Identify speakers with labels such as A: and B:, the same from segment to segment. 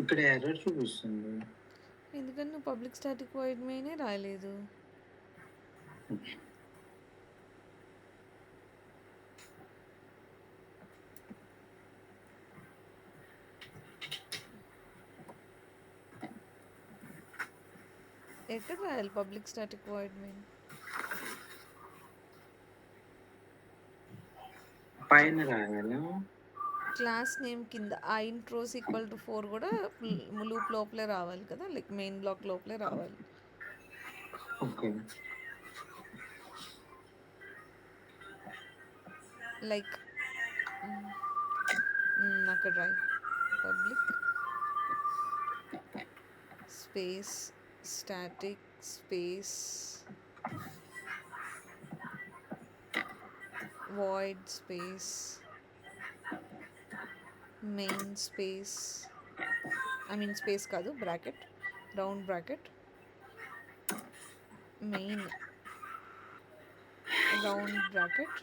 A: ఇక్కడ ఎర్రర్ చూపిస్తుంది.
B: ఎందుకంటే నువ్వు పబ్లిక్ స్టాటిక్ వాయిడ్ మెయినే రాయలేదు. ఎక్కడ రాయాలి పబ్లిక్ స్టాటిక్ వాయిడ్ మెయిన్?
A: పైన రాయాలా?
B: క్లాస్ నేమ్ కింద ఆ ఇంట్రోస్ ఈక్వల్ టు 4 కూడా లూప్ లోపలే రావాలి కదా, లైక్ మెయిన్ బ్లాక్ లోపలే రావాలి.
A: ఓకే.
B: లైక్ అక్కడ రాయి public space static space void space main space, I mean space కాదు, bracket, round bracket, main round bracket,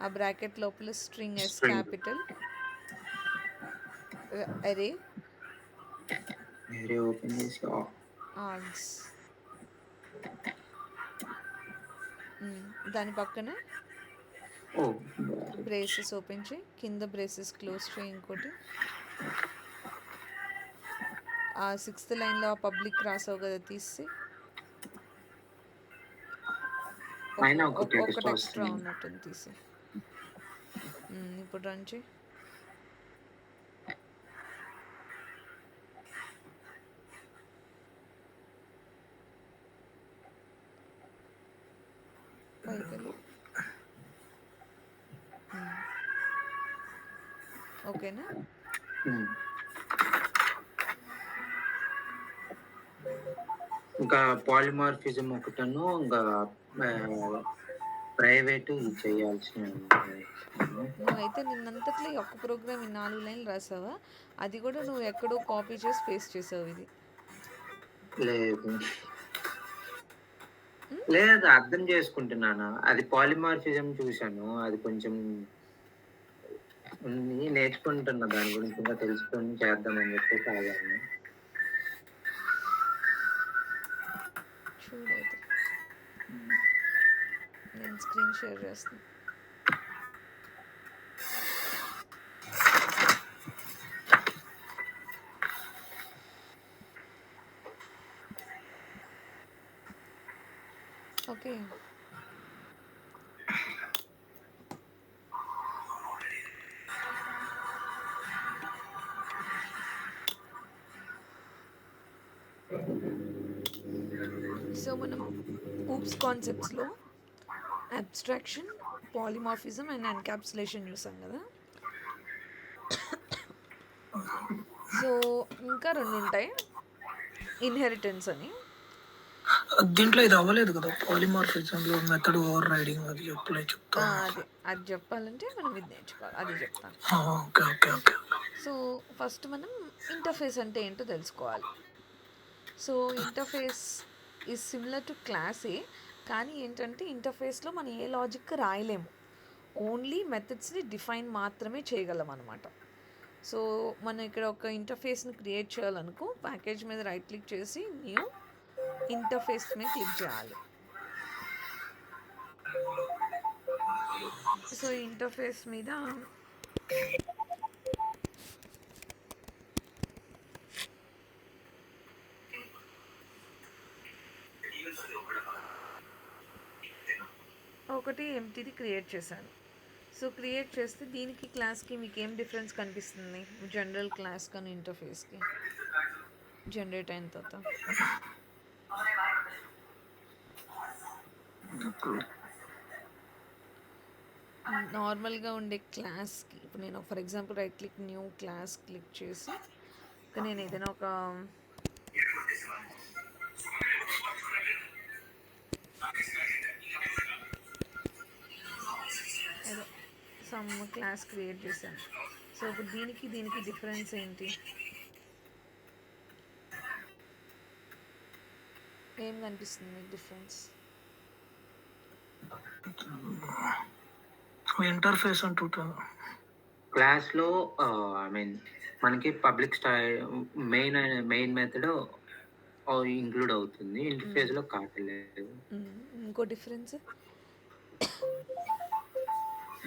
B: ఆ బ్రాకెట్ లోపల స్ట్రింగ్ ఎస్ క్యాపిటల్, అరే
A: ఓపెన్ చేసి
B: ఆర్గ్స్, దాని పక్కనే బ్రేసెస్ ఓపెన్ చేయి, కింద బ్రేసెస్ క్లోజ్ చేయి. ఇంకోటి ఆ 6th లైన్లో ఆ పబ్లిక్ రాసావు కదా, తీసి ఒకటి ఎక్స్ట్రా ఉన్నట్టుంది తీసి. ఇప్పుడు రన్ చేయి. పైకి ఓకేనా?
A: ఇంకా పాలిమార్ఫిజం ఒకటను, ఇంకా ప్రైవేట్ చేయాల్సిన.
B: నువ్వైతే నిన్నంతట్లో ఈ ఒక్క ప్రోగ్రామ్ ఈ 4 లైన్లు రాసావా? అది కూడా నువ్వు ఎక్కడో కాపీ చేసి పేస్ట్ చేసావు. ఇది
A: లేదు లేదు, అర్థం చేసుకుంటున్నాను. అది పాలిమార్ఫిజం చూశాను, అది కొంచెం నేర్చుకుంటున్నా, దాని గురించి ఇంకా తెలుసుకొని చేద్దామని చెప్పి కాగాను.
B: చూడైతే నేను స్క్రీన్ షేర్ చేస్తాను. ఓకే, సో మనం ఊప్స్ కాన్సెప్ట్స్లో అబ్స్ట్రాక్షన్, పాలిమార్ఫిజం అండ్ ఎన్క్యాప్సులేషన్ చూసాం కదా. సో ఇంకా 2 ఉంటాయి, ఇన్హెరిటెన్స్ అని.
C: దీంట్లో ఇది అవ్వలేదు కదా, పాలిమార్ఫిజంలో మెథడ్ ఓవర్ రైడింగ్ అది చెప్తా.
B: అది చెప్పాలంటే మనం ఇది నేర్చుకోవాలి, అది చెప్తాను.
C: Okay okay okay.
B: So first మనం ఇంటర్ఫేస్ అంటే ఏంటో తెలుసుకోవాలి. So interface is similar to క్లాసే, కానీ ఏంటంటే ఇంటర్ఫేస్లో మనం ఏ లాజిక్ రాయలేము, ఓన్లీ మెథడ్స్ని డిఫైన్ మాత్రమే చేయగలం అనమాట. సో మనం ఇక్కడ ఒక ఇంటర్ఫేస్ని క్రియేట్ చేయాలనుకో, ప్యాకేజ్ మీద రైట్ క్లిక్ చేసి న్యూ ఇంటర్ఫేస్ మీద క్లిక్ చేయాలి. సో ఇంటర్ఫేస్ మీద ఒకటి ఎంటీది క్రియేట్ చేశాను. సో క్రియేట్ చేస్తే దీనికి క్లాస్కి మీకు ఏం డిఫరెన్స్ కనిపిస్తుంది? జనరల్ క్లాస్ కానీ ఇంటర్ఫేస్కి జనరేట్ అయిన తర్వాత నార్మల్గా ఉండే క్లాస్కి, ఇప్పుడు నేను for example right click new class click చేసి నేను ఏదైనా ఒక సమ్ క్లాస్ క్రియేట్ చేశాను. సో ఇప్పుడు దీనికి డిఫరెన్స్ ఏంటి? ఏం కనిపిస్తుంది మీకు డిఫరెన్స్?
C: ఇంటర్ఫేస్ అంటుంటాను.
A: క్లాస్‌లో ఐ మీన్ మనకి public main main method include అవుతుంది. ఇంటర్ఫేస్‌లో కావట్లేదు.
B: ఇంకో డిఫరెన్స్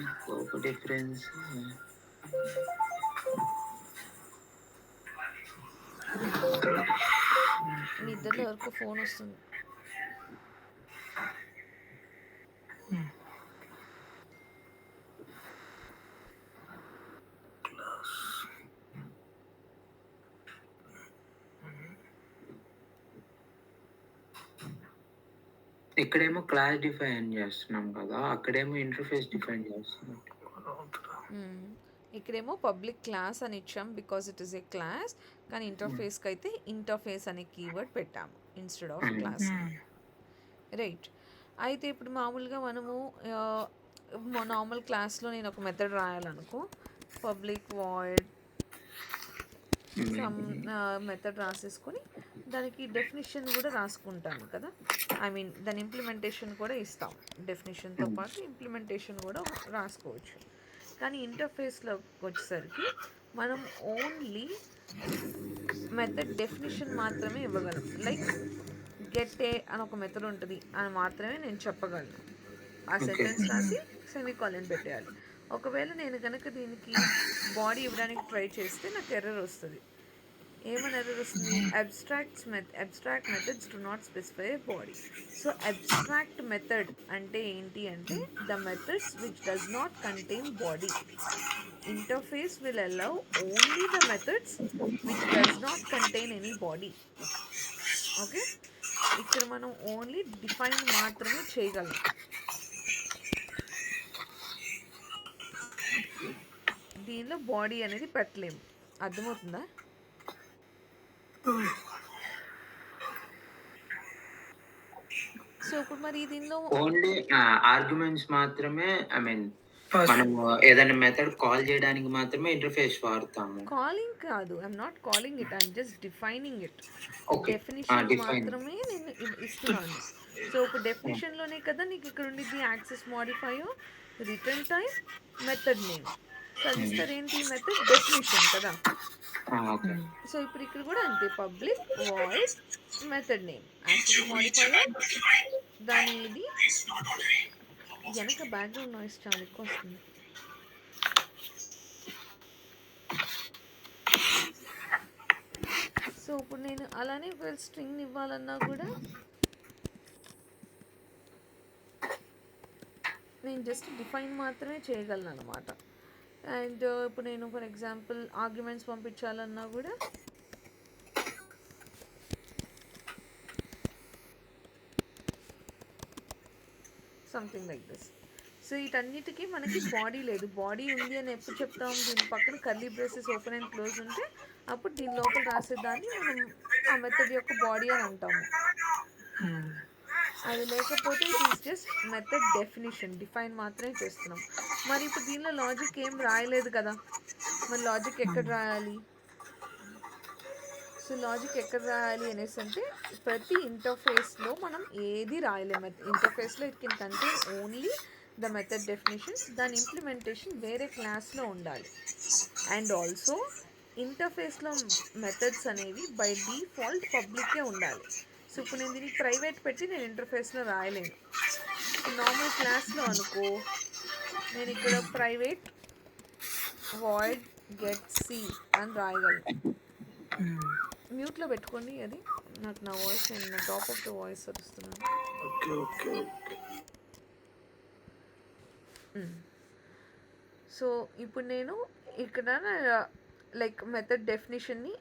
A: ఇంకొక డిఫరెన్స్
B: మీ ఇద్దరిలో ఎవరికో ఫోన్ వస్తుంది.
A: ఇక్కడేమో క్లాస్ డిఫైన్ చేస్తున్నాం కదా! అక్కడేమో ఇంటర్ఫేస్ డిఫైన్ చేస్తున్నాం.
B: ఇక్కడేమో పబ్లిక్ క్లాస్ అని ఇచ్చాం because it is a class, కానీ ఇంటర్ఫేస్కి అయితే ఇంటర్ఫేస్ అనే కీవర్డ్ పెట్టాము ఇన్స్టెడ్ ఆఫ్ క్లాస్. రైట్. అయితే ఇప్పుడు మామూలుగా మనము నార్మల్ క్లాస్లో నేను ఒక మెథడ్ రాయాలనుకో, పబ్లిక్ వాయిడ్ సమ్ మెథడ్ రాసేసుకొని దానికి డెఫినిషన్ కూడా రాసుకుంటాను కదా. ఐ మీన్ దాని ఇంప్లిమెంటేషన్ కూడా ఇస్తాం. డెఫినిషన్తో పాటు ఇంప్లిమెంటేషన్ కూడా రాసుకోవచ్చు. కానీ ఇంటర్ఫేస్లోకి వచ్చేసరికి మనం ఓన్లీ మెథడ్ డెఫినిషన్ మాత్రమే ఇవ్వగలం. లైక్ గెట్ ఏ అని ఒక మెథడ్ ఉంటుంది అని మాత్రమే నేను చెప్పగలను. ఆ సెంటెన్స్ రాసి సెమీకాలన్ పెట్టేయాలి. ఒకవేళ నేను కనుక దీనికి బాడీ ఇవ్వడానికి ట్రై చేస్తే నాకు ఎర్రర్ వస్తుంది. ఏమని ఎర్రర్ వస్తుంది? Abstract methods do not specify A body. So abstract method అంటే ఏంటి అంటే the methods which does not contain body. Interface will allow only the methods which does not contain any body. Okay, ఇక్కడ మనం only define మాత్రమే చేయగలం. దీనిలో body అనేది పెట్టలేము. అర్థమవుతుందా? సో ఇప్పుడు మరి దీనిలో
A: ఓన్లీ ఆర్గ్యుమెంట్స్ మాత్రమే, ఐ మీన్ మనం ఏదైనా మెథడ్ కాల్ చేయడానికి మాత్రమే ఇంటర్ఫేస్ వాడతాము.
B: కాలింగ్ కాదు, I'm not calling it, I'm just defining it.
A: Okay.
B: Definition
A: define.
B: మాత్రమే నేను ఇస్తున్నాను. సో ఇప్పుడు డెఫినిషన్లోనే కదా నీకు ఇక్కడ ఉండిద్ది access modifier, return type, method name. So అది ఇస్తారు ఏంటి? మెథడ్ డెఫినిషన్ కదా.
A: ఓకే.
B: సో ఇప్పుడు ఇక్కడ కూడా అంతే, public voice method name, access modifier, దాని ఇది వెనక బ్యాక్గ్రౌండ్ నాయిస్ చాలా ఎక్కువ వస్తుంది. సో ఇప్పుడు నేను అలానే ఒకవేళ స్ట్రింగ్ ఇవ్వాలన్నా కూడా నేను జస్ట్ డిఫైన్ మాత్రమే చేయగలను అనమాట. అండ్ ఇప్పుడు నేను ఫర్ ఎగ్జాంపుల్ ఆర్గ్యుమెంట్స్ పంపించాలన్నా కూడా సంథింగ్ లైక్ దిస్. సో వీటన్నిటికీ మనకి బాడీ లేదు. బాడీ ఉంది అని ఎప్పుడు చెప్తాం? దీని పక్కన curly braces open and close ఉంటే అప్పుడు దీని లోపల రాసేదాన్ని మనం ఆ మెథడ్ యొక్క బాడీ అని అంటాము. అది లేకపోతే it is just method definition, define మాత్రమే చేస్తున్నాం. మరి ఇప్పుడు దీనిలో లాజిక్ ఏం రాయలేదు కదా, మరి లాజిక్ ఎక్కడ రాయాలి? సో లాజిక్ ఎక్కడ రాయాలి అనేసి అంటే ప్రతి ఇంటర్ఫేస్లో మనం ఏది రాయలేము. ఇంటర్ఫేస్లో it can contain only the method definitions. దాని ఇంప్లిమెంటేషన్ వేరే క్లాస్లో ఉండాలి. అండ్ ఆల్సో ఇంటర్ఫేస్లో మెథడ్స్ అనేవి బై డిఫాల్ట్ పబ్లికే ఉండాలి. సో ఇప్పుడు నేను దీనికి ప్రైవేట్ పెట్టి నేను ఇంటర్ఫేస్లో రాయలేను. నార్మల్ క్లాస్లో అనుకో, నేను ఇక్కడ ప్రైవేట్ వాయిడ్ గెట్ సి అని రాయగలను. మ్యూట్లో పెట్టుకోండి, అది నాకు నా వాయిస్, నేను నా టాప్ ఆఫ్ ద వాయిస్ వస్తున్నాను. సో ఇప్పుడు నేను ఇక్కడ లైక్ మెథడ్ డెఫినిషన్ని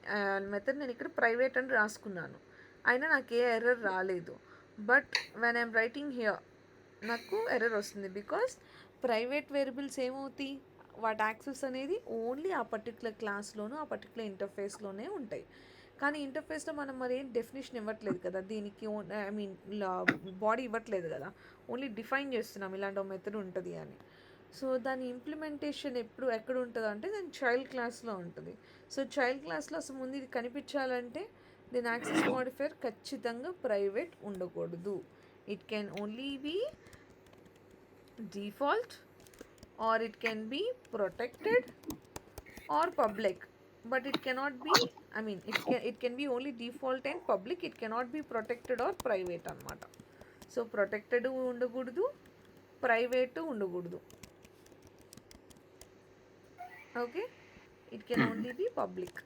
B: మెథడ్ నేను ఇక్కడ ప్రైవేట్ అని రాసుకున్నాను, అయినా నాకు ఏ ఎర్రర్ రాలేదు. But when I'm writing here నాకు ఎర్రర్ వస్తుంది బికాస్ ప్రైవేట్ వేరియబుల్స్ ఏమవుతాయి, వాటి యాక్సెస్ అనేది ఓన్లీ ఆ పర్టికులర్ క్లాస్లోనూ ఆ పర్టికులర్ ఇంటర్ఫేస్లోనే ఉంటాయి. కానీ ఇంటర్ఫేస్లో మనం మరి ఏం డెఫినేషన్ ఇవ్వట్లేదు కదా, దీనికి ఐ మీన్ బాడీ ఇవ్వట్లేదు కదా, ఓన్లీ డిఫైన్ చేస్తున్నాం ఇలాంటి ఒక మెథడ్ ఉంటుంది అని. సో దాని ఇంప్లిమెంటేషన్ ఎక్కడ ఉంటుంది అంటే దాని చైల్డ్ క్లాస్లో ఉంటుంది. సో చైల్డ్ క్లాస్లో అసలు ముందు ఇది కనిపించాలంటే దీని యాక్సెస్ మాడిఫైయర్ ఖచ్చితంగా ప్రైవేట్ ఉండకూడదు. It can only be default, or it can be protected or public, but it cannot be, I mean it can be only default and public, it cannot be protected or private అన్నమాట. So protected ఉండకూడదు, private ఉండకూడదు. Okay, it can only be public.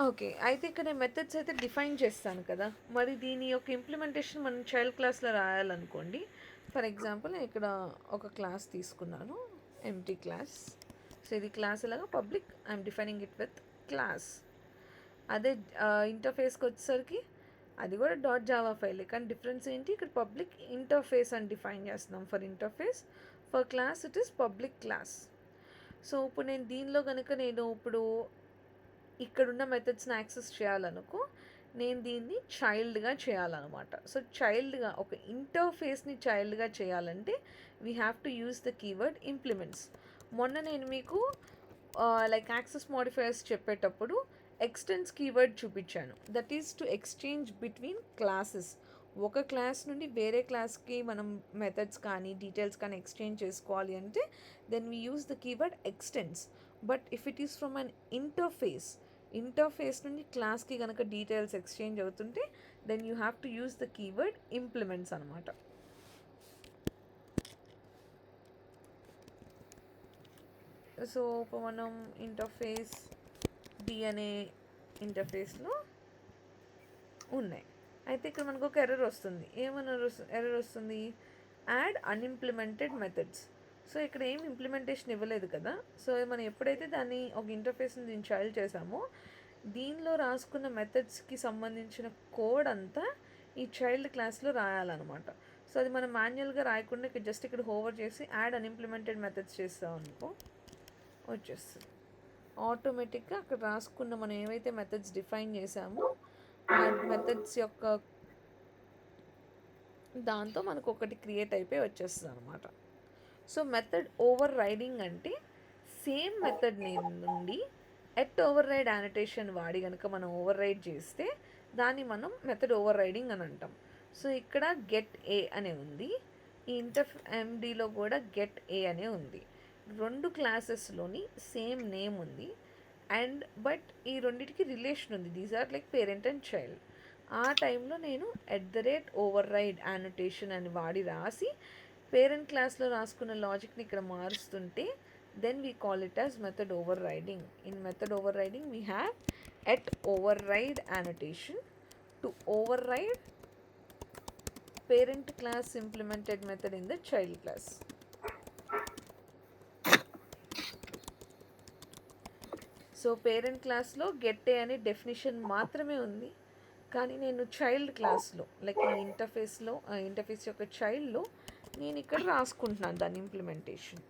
B: Okay, అయితే ఇక్కడ నేను methods అయితే define చేస్తాను కదా, మరి దీని యొక్క ఇంప్లిమెంటేషన్ మనం చైల్డ్ క్లాస్లో రాయాలనుకోండి. ఫర్ ఎగ్జాంపుల్ నేను ఇక్కడ ఒక క్లాస్ తీసుకున్నాను, ఎంటీ క్లాస్. సో ఇది క్లాస్ ఎలాగా public, I'm defining it with class. అదే ఇంటర్ఫేస్కి వచ్చేసరికి అది కూడా డాట్ జావా ఫైలే, కానీ డిఫరెన్స్ ఏంటి, ఇక్కడ పబ్లిక్ ఇంటర్ఫేస్ అని డిఫైన్ చేస్తున్నాం. For interface, for class it is public class. So ఇప్పుడు నేను దీనిలో కనుక నేను ఇప్పుడు ఇక్కడున్న మెథడ్స్ని యాక్సెస్ చేయాలనుకో, నేను దీన్ని చైల్డ్గా చేయాలన్నమాట. సో చైల్డ్గా ఒక ఇంటర్ఫేస్ని చైల్డ్గా చేయాలంటే we have to use the keyword implements. మొన్న నేను మీకు లైక్ యాక్సెస్ మోడిఫైయర్స్ చెప్పేటప్పుడు ఎక్స్టెన్స్ కీవర్డ్ చూపించాను. That is to exchange between classes. ఒక క్లాస్ నుండి వేరే క్లాస్కి మనం మెథడ్స్ కానీ డీటెయిల్స్ కానీ ఎక్స్చేంజ్ చేసుకోవాలి అంటే then we use the keyword extends. But if it is from an interface నుండి క్లాస్కి కనుక డీటెయిల్స్ ఎక్స్చేంజ్ అవుతుంటే then you have to use the keyword implements అనమాట. సో ఇప్పుడు మనం ఇంటర్ఫేస్ డి అనే ఇంటర్ఫేస్లో ఉన్నాయి. అయితే ఇక్కడ మనకు ఒక ఎర్రర్ వస్తుంది. ఏమన్నా ఎర్రర్ వస్తుంది, యాడ్ అన్ఇంప్లిమెంటెడ్ మెథడ్స్. సో ఇక్కడ ఏం ఇంప్లిమెంటేషన్ ఇవ్వలేదు కదా. సో మనం ఎప్పుడైతే దాన్ని ఒక ఇంటర్ఫేస్ని దీన్ని చైల్డ్ చేసామో దీనిలో రాసుకున్న మెథడ్స్కి సంబంధించిన కోడ్ అంతా ఈ చైల్డ్ క్లాస్లో రాయాలన్నమాట. సో అది మనం మాన్యువల్గా రాయకుండా ఇక్కడ జస్ట్ ఇక్కడ హోవర్ చేసి యాడ్ అన్ఇంప్లిమెంటెడ్ మెథడ్స్ చేస్తాం అనుకో, వచ్చేస్తుంది ఆటోమేటిక్గా. అక్కడ రాసుకున్న మనం ఏవైతే మెథడ్స్ డిఫైన్ చేసామో ఆ మెథడ్స్ యొక్క దాంతో మనకు ఒకటి క్రియేట్ అయిపోయి వచ్చేస్తుంది అనమాట. సో మెథడ్ ఓవర్ రైడింగ్ అంటే సేమ్ మెథడ్ నేమ్ నుండి ఎట్ ఓవర్ రైడ్ యానిటేషన్ వాడి కనుక మనం ఓవర్ రైడ్ చేస్తే దాన్ని మనం మెథడ్ ఓవర్ రైడింగ్ అని అంటాం. సో ఇక్కడ గెట్ ఏ అనే ఉంది, ఈ ఎండీలో కూడా గెట్ ఏ అనే ఉంది. రెండు క్లాసెస్లోని సేమ్ నేమ్ ఉంది అండ్ బట్ ఈ రెండింటికి రిలేషన్ ఉంది. These are like parent and child. ఆ టైంలో నేను ఓవర్ రైడ్ యానిటేషన్ అని వాడి రాసి పేరెంట్ క్లాస్లో రాసుకున్న లాజిక్ని ఇక్కడ మారుస్తుంటే then we call it as method overriding. In method overriding we have at override annotation to override parent class implemented method in the child class. So parent క్లాస్లో get A అనే definition మాత్రమే ఉంది, కానీ నేను child క్లాస్లో like ఈ interface యొక్క చైల్డ్లో నేను ఇక్కడ రాసుకుంటున్నాను దాని ఇంప్లిమెంటేషన్.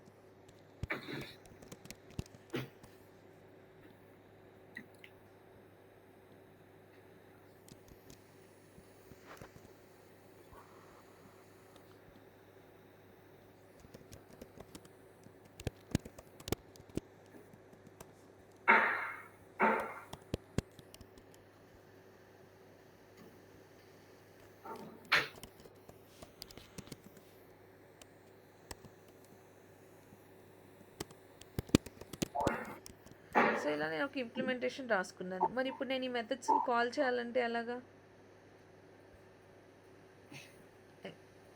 B: సో ఇలా నేను ఒక ఇంప్లిమెంటేషన్ రాసుకున్నాను. మరి ఇప్పుడు నేను ఈ మెథడ్స్ని కాల్ చేయాలంటే ఎలాగా,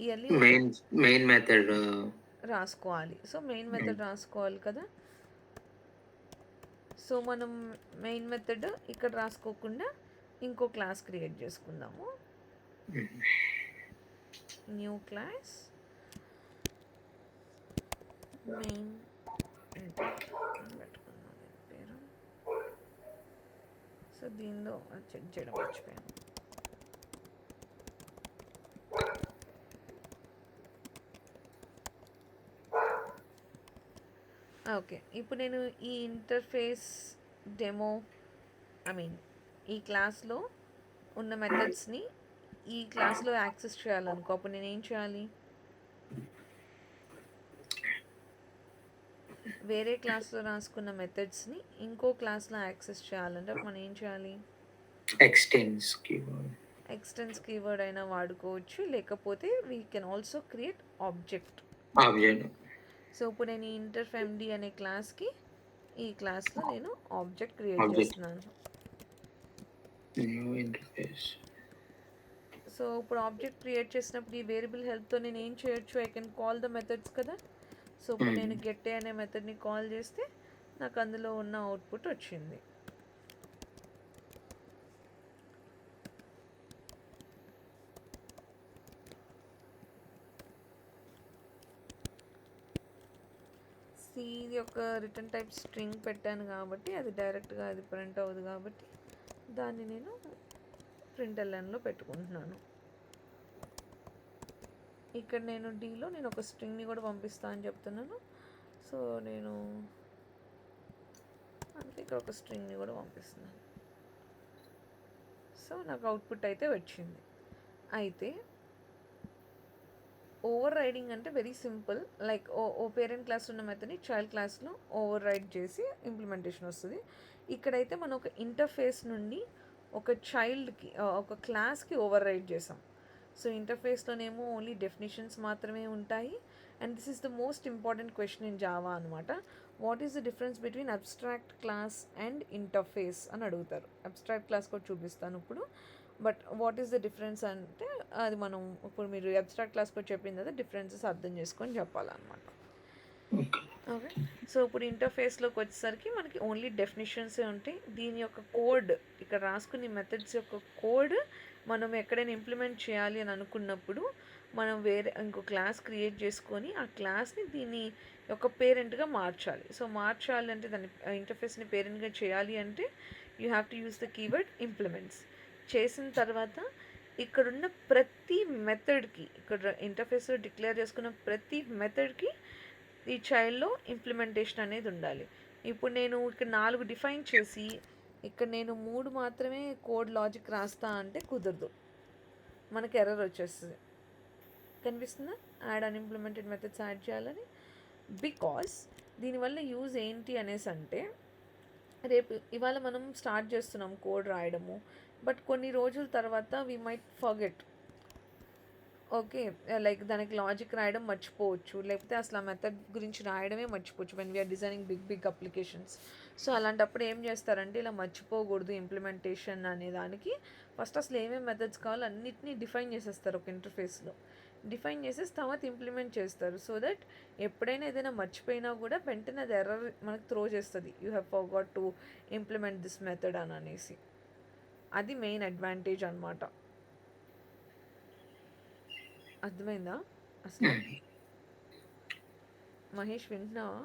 B: ఇవన్నీ
A: మెయిన్ మెథడ్
B: రాసుకోవాలి. సో మెయిన్ మెథడ్ రాసుకోవాలి కదా. సో మనం మెయిన్ మెథడ్ ఇక్కడ రాసుకోకుండా ఇంకో క్లాస్ క్రియేట్ చేసుకుందాము. న్యూ క్లాస్ మెయిన్ పేరు. సో దీనిలో చెక్ చేయడం మర్చిపోయాను. ఓకే, ఇప్పుడు నేను ఈ ఇంటర్ఫేస్ డెమో ఈ క్లాస్లో ఉన్న మెథడ్స్ని ఈ క్లాస్లో యాక్సెస్ చేయాలనుకో, అప్పుడు నేను ఏం చేయాలి, వేరే క్లాస్లో రాసుకున్న మెథడ్స్ని ఇంకో క్లాస్లో యాక్సెస్ చేయాలంటే మనం ఏం చేయాలి, ఎక్స్టెన్స్ కీవర్డ్ అయినా వాడుకోవచ్చు, లేకపోతే we can also create object.
A: Object.
B: So ఇప్పుడు నేను ఈ ఇంటర్ఫ్ఎండి అనే క్లాస్కి ఈ క్లాస్లో నేను ఆబ్జెక్ట్ క్రియేట్
A: ఆబ్జెక్ట్
B: చేస్తున్నాను.
A: New interface.
B: సో ఇప్పుడు ఆబ్జెక్ట్ క్రియేట్ చేసినప్పుడు ఈ వేరియబుల్ హెల్ప్తో నేను ఏం చేయొచ్చు, I can call the methods కదా. సో ఇప్పుడు నేను గెట్ అనే మెథడ్ని కాల్ చేస్తే నాకు అందులో ఉన్న అవుట్పుట్ వచ్చింది. సి యొక్క రిటర్న్ టైప్ స్ట్రింగ్ పెట్టాను కాబట్టి అది డైరెక్ట్గా అది ప్రింట్ అవ్వదు కాబట్టి దాన్ని నేను printlnలో పెట్టుకుంటున్నాను. ఇక్కడ నేను డీలో నేను ఒక స్ట్రింగ్ని కూడా పంపిస్తా అని చెప్తున్నాను. సో నేను అందుకే ఇక్కడ ఒక స్ట్రింగ్ని కూడా పంపిస్తున్నాను. సో నాకు అవుట్పుట్ అయితే వచ్చింది. అయితే ఓవర్ రైడింగ్ అంటే వెరీ సింపుల్. లైక్ ఓ పేరెంట్ క్లాస్ ఉన్న మెథడ్ని చైల్డ్ క్లాస్లో ఓవర్ రైడ్ చేసి ఇంప్లిమెంటేషన్ వస్తుంది. ఇక్కడైతే మనం ఒక ఇంటర్ఫేస్ నుండి ఒక చైల్డ్కి ఒక క్లాస్కి ఓవర్ రైడ్ చేసాం. సో ఇంటర్ఫేస్లోనేమో ఓన్లీ డెఫినిషన్స్ మాత్రమే ఉంటాయి. And this is the most important question in Java అనమాట. What is the difference between abstract class and interface అని అడుగుతారు. అబ్స్ట్రాక్ట్ క్లాస్ కూడా చూపిస్తాను ఇప్పుడు. But what is the difference అంటే అది మనం ఇప్పుడు మీరు అబ్స్ట్రాక్ట్ క్లాస్ కూడా చెప్పింది కదా, డిఫరెన్సెస్ అర్థం చేసుకొని చెప్పాలన్నమాట. ఓకే. సో ఇప్పుడు ఇంటర్ఫేస్లోకి వచ్చేసరికి మనకి ఓన్లీ డెఫినిషన్సే ఉంటాయి. దీని యొక్క కోడ్ ఇక్కడ రాసుకునే మెథడ్స్ యొక్క కోడ్ మనం ఎక్కడైనా ఇంప్లిమెంట్ చేయాలి అని అనుకున్నప్పుడు మనం వేరే ఇంకో క్లాస్ క్రియేట్ చేసుకొని ఆ క్లాస్ని దీని యొక్క పేరెంట్గా మార్చాలి. సో మార్చాలి అంటే దాని ఇంటర్ఫేస్ని పేరెంట్గా చేయాలి అంటే you have to use the keyword implements. చేసిన తర్వాత ఇక్కడున్న ప్రతి మెథడ్కి, ఇక్కడ ఇంటర్ఫేస్లో డిక్లేర్ చేసుకున్న ప్రతి మెథడ్కి ఈ చైల్డ్లో ఇంప్లిమెంటేషన్ అనేది ఉండాలి. ఇప్పుడు నేను ఇక్కడ 4 డిఫైన్ చేసి ఇక్కడ నేను 3 మాత్రమే కోడ్ లాజిక్ రాస్తా అంటే కుదరదు, మనకి ఎర్రర్ వచ్చేస్తుంది. కనిపిస్తుందా యాడ్ అన్ఇంప్లిమెంటెడ్ మెథడ్స్ యాడ్ చేయాలని? బికాస్ దీనివల్ల యూజ్ ఏంటి అనేసి అంటే రేపు ఇవాళ మనం స్టార్ట్ చేస్తున్నాం కోడ్ రాయడము, బట్ కొన్ని రోజుల తర్వాత we might forget. Okay, like దానికి లాజిక్ రాయడం మర్చిపోవచ్చు, లేకపోతే అసలు ఆ మెథడ్ గురించి రాయడమే మర్చిపోవచ్చు when we're designing big applications. So అలాంటప్పుడు ఏం చేస్తారంటే ఇలా మర్చిపోకూడదు ఇంప్లిమెంటేషన్ అనే దానికి ఫస్ట్ అసలు ఏమేమి మెథడ్స్ కావాలో అన్నిటినీ డిఫైన్ చేసేస్తారు ఒక ఇంటర్ఫేస్లో. డిఫైన్ చేసేసి తర్వాత ఇంప్లిమెంట్ చేస్తారు. సో దట్ ఎప్పుడైనా ఏదైనా మర్చిపోయినా కూడా వెంటనే అది ఎర్రర్ మనకు త్రో చేస్తుంది, you have forgot to implement this method అని అనేసి. అది మెయిన్ అడ్వాంటేజ్ అనమాట. అర్థమైందా అసలు? మహేష్ వింటున్నావా?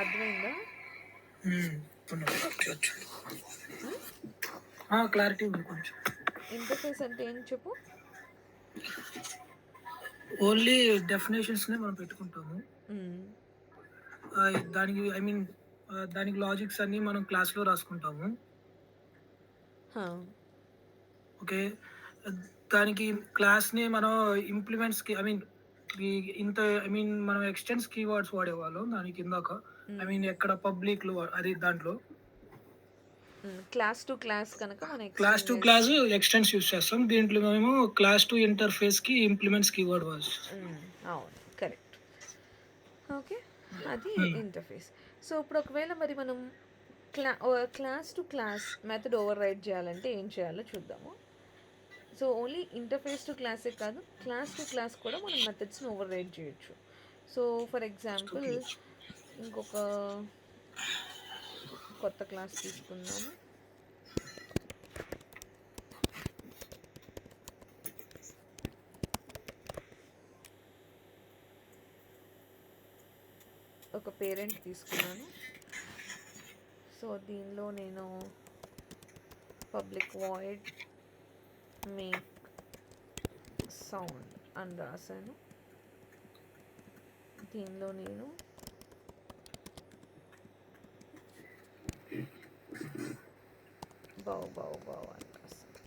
B: అర్థమైందా?
C: క్లారిటీ ఉంది కొంచెం.
B: ఇంటర్ఫేస్ అంటే ఏం చెప్పు.
C: ఓన్లీ డెఫినేషన్స్ నే మనం పెట్టుకుంటాము. దానికి ఐ మీన్ దానికి లాజిక్స్ అన్ని మనం క్లాస్ లో రాసుకుంటాము. ఓకే, దానికి క్లాస్ ని మనం ఇంప్లిమెంట్స్ కి ఐ మీన్ మనం ఎక్స్టెన్స్ కీవర్డ్స్ వాడేవాళ్ళం దానికి ఇందాక. ఐ మీన్ ఎక్కడ పబ్లిక్ లో అది దాంట్లో
B: క్లాస్ టు క్లాస్ కనుక మనం
C: class to class extends use చేస్తాం. దీంట్లో మేము క్లాస్ టు ఇంటర్ఫేస్ కి ఇంప్లిమెంట్స్ కీవర్డ్ వాస్.
B: అవును, కరెక్ట్. ఓకే, అది ఇంటర్ఫేస్. సో ఇప్పుడు ఒకవేళ మరి మనం class to class method override చేయాలంటే ఏం చేయాలో చూద్దాము. సో ఓన్లీ ఇంటర్ఫేస్ టు క్లాసే కాదు, క్లాస్ టు క్లాస్ కూడా మనం మెథడ్స్ని ఓవర్ రైడ్ చేయొచ్చు. సో ఫర్ ఎగ్జాంపుల్ ఇంకొక కొత్త క్లాస్ తీసుకుందాము. ఒక పేరెంట్ తీసుకున్నాను. సో దీనిలో నేను పబ్లిక్ వాయిడ్ మేక్ సౌండ్ అని రాశాను. దీనిలో నేను బావు అని రాశాను.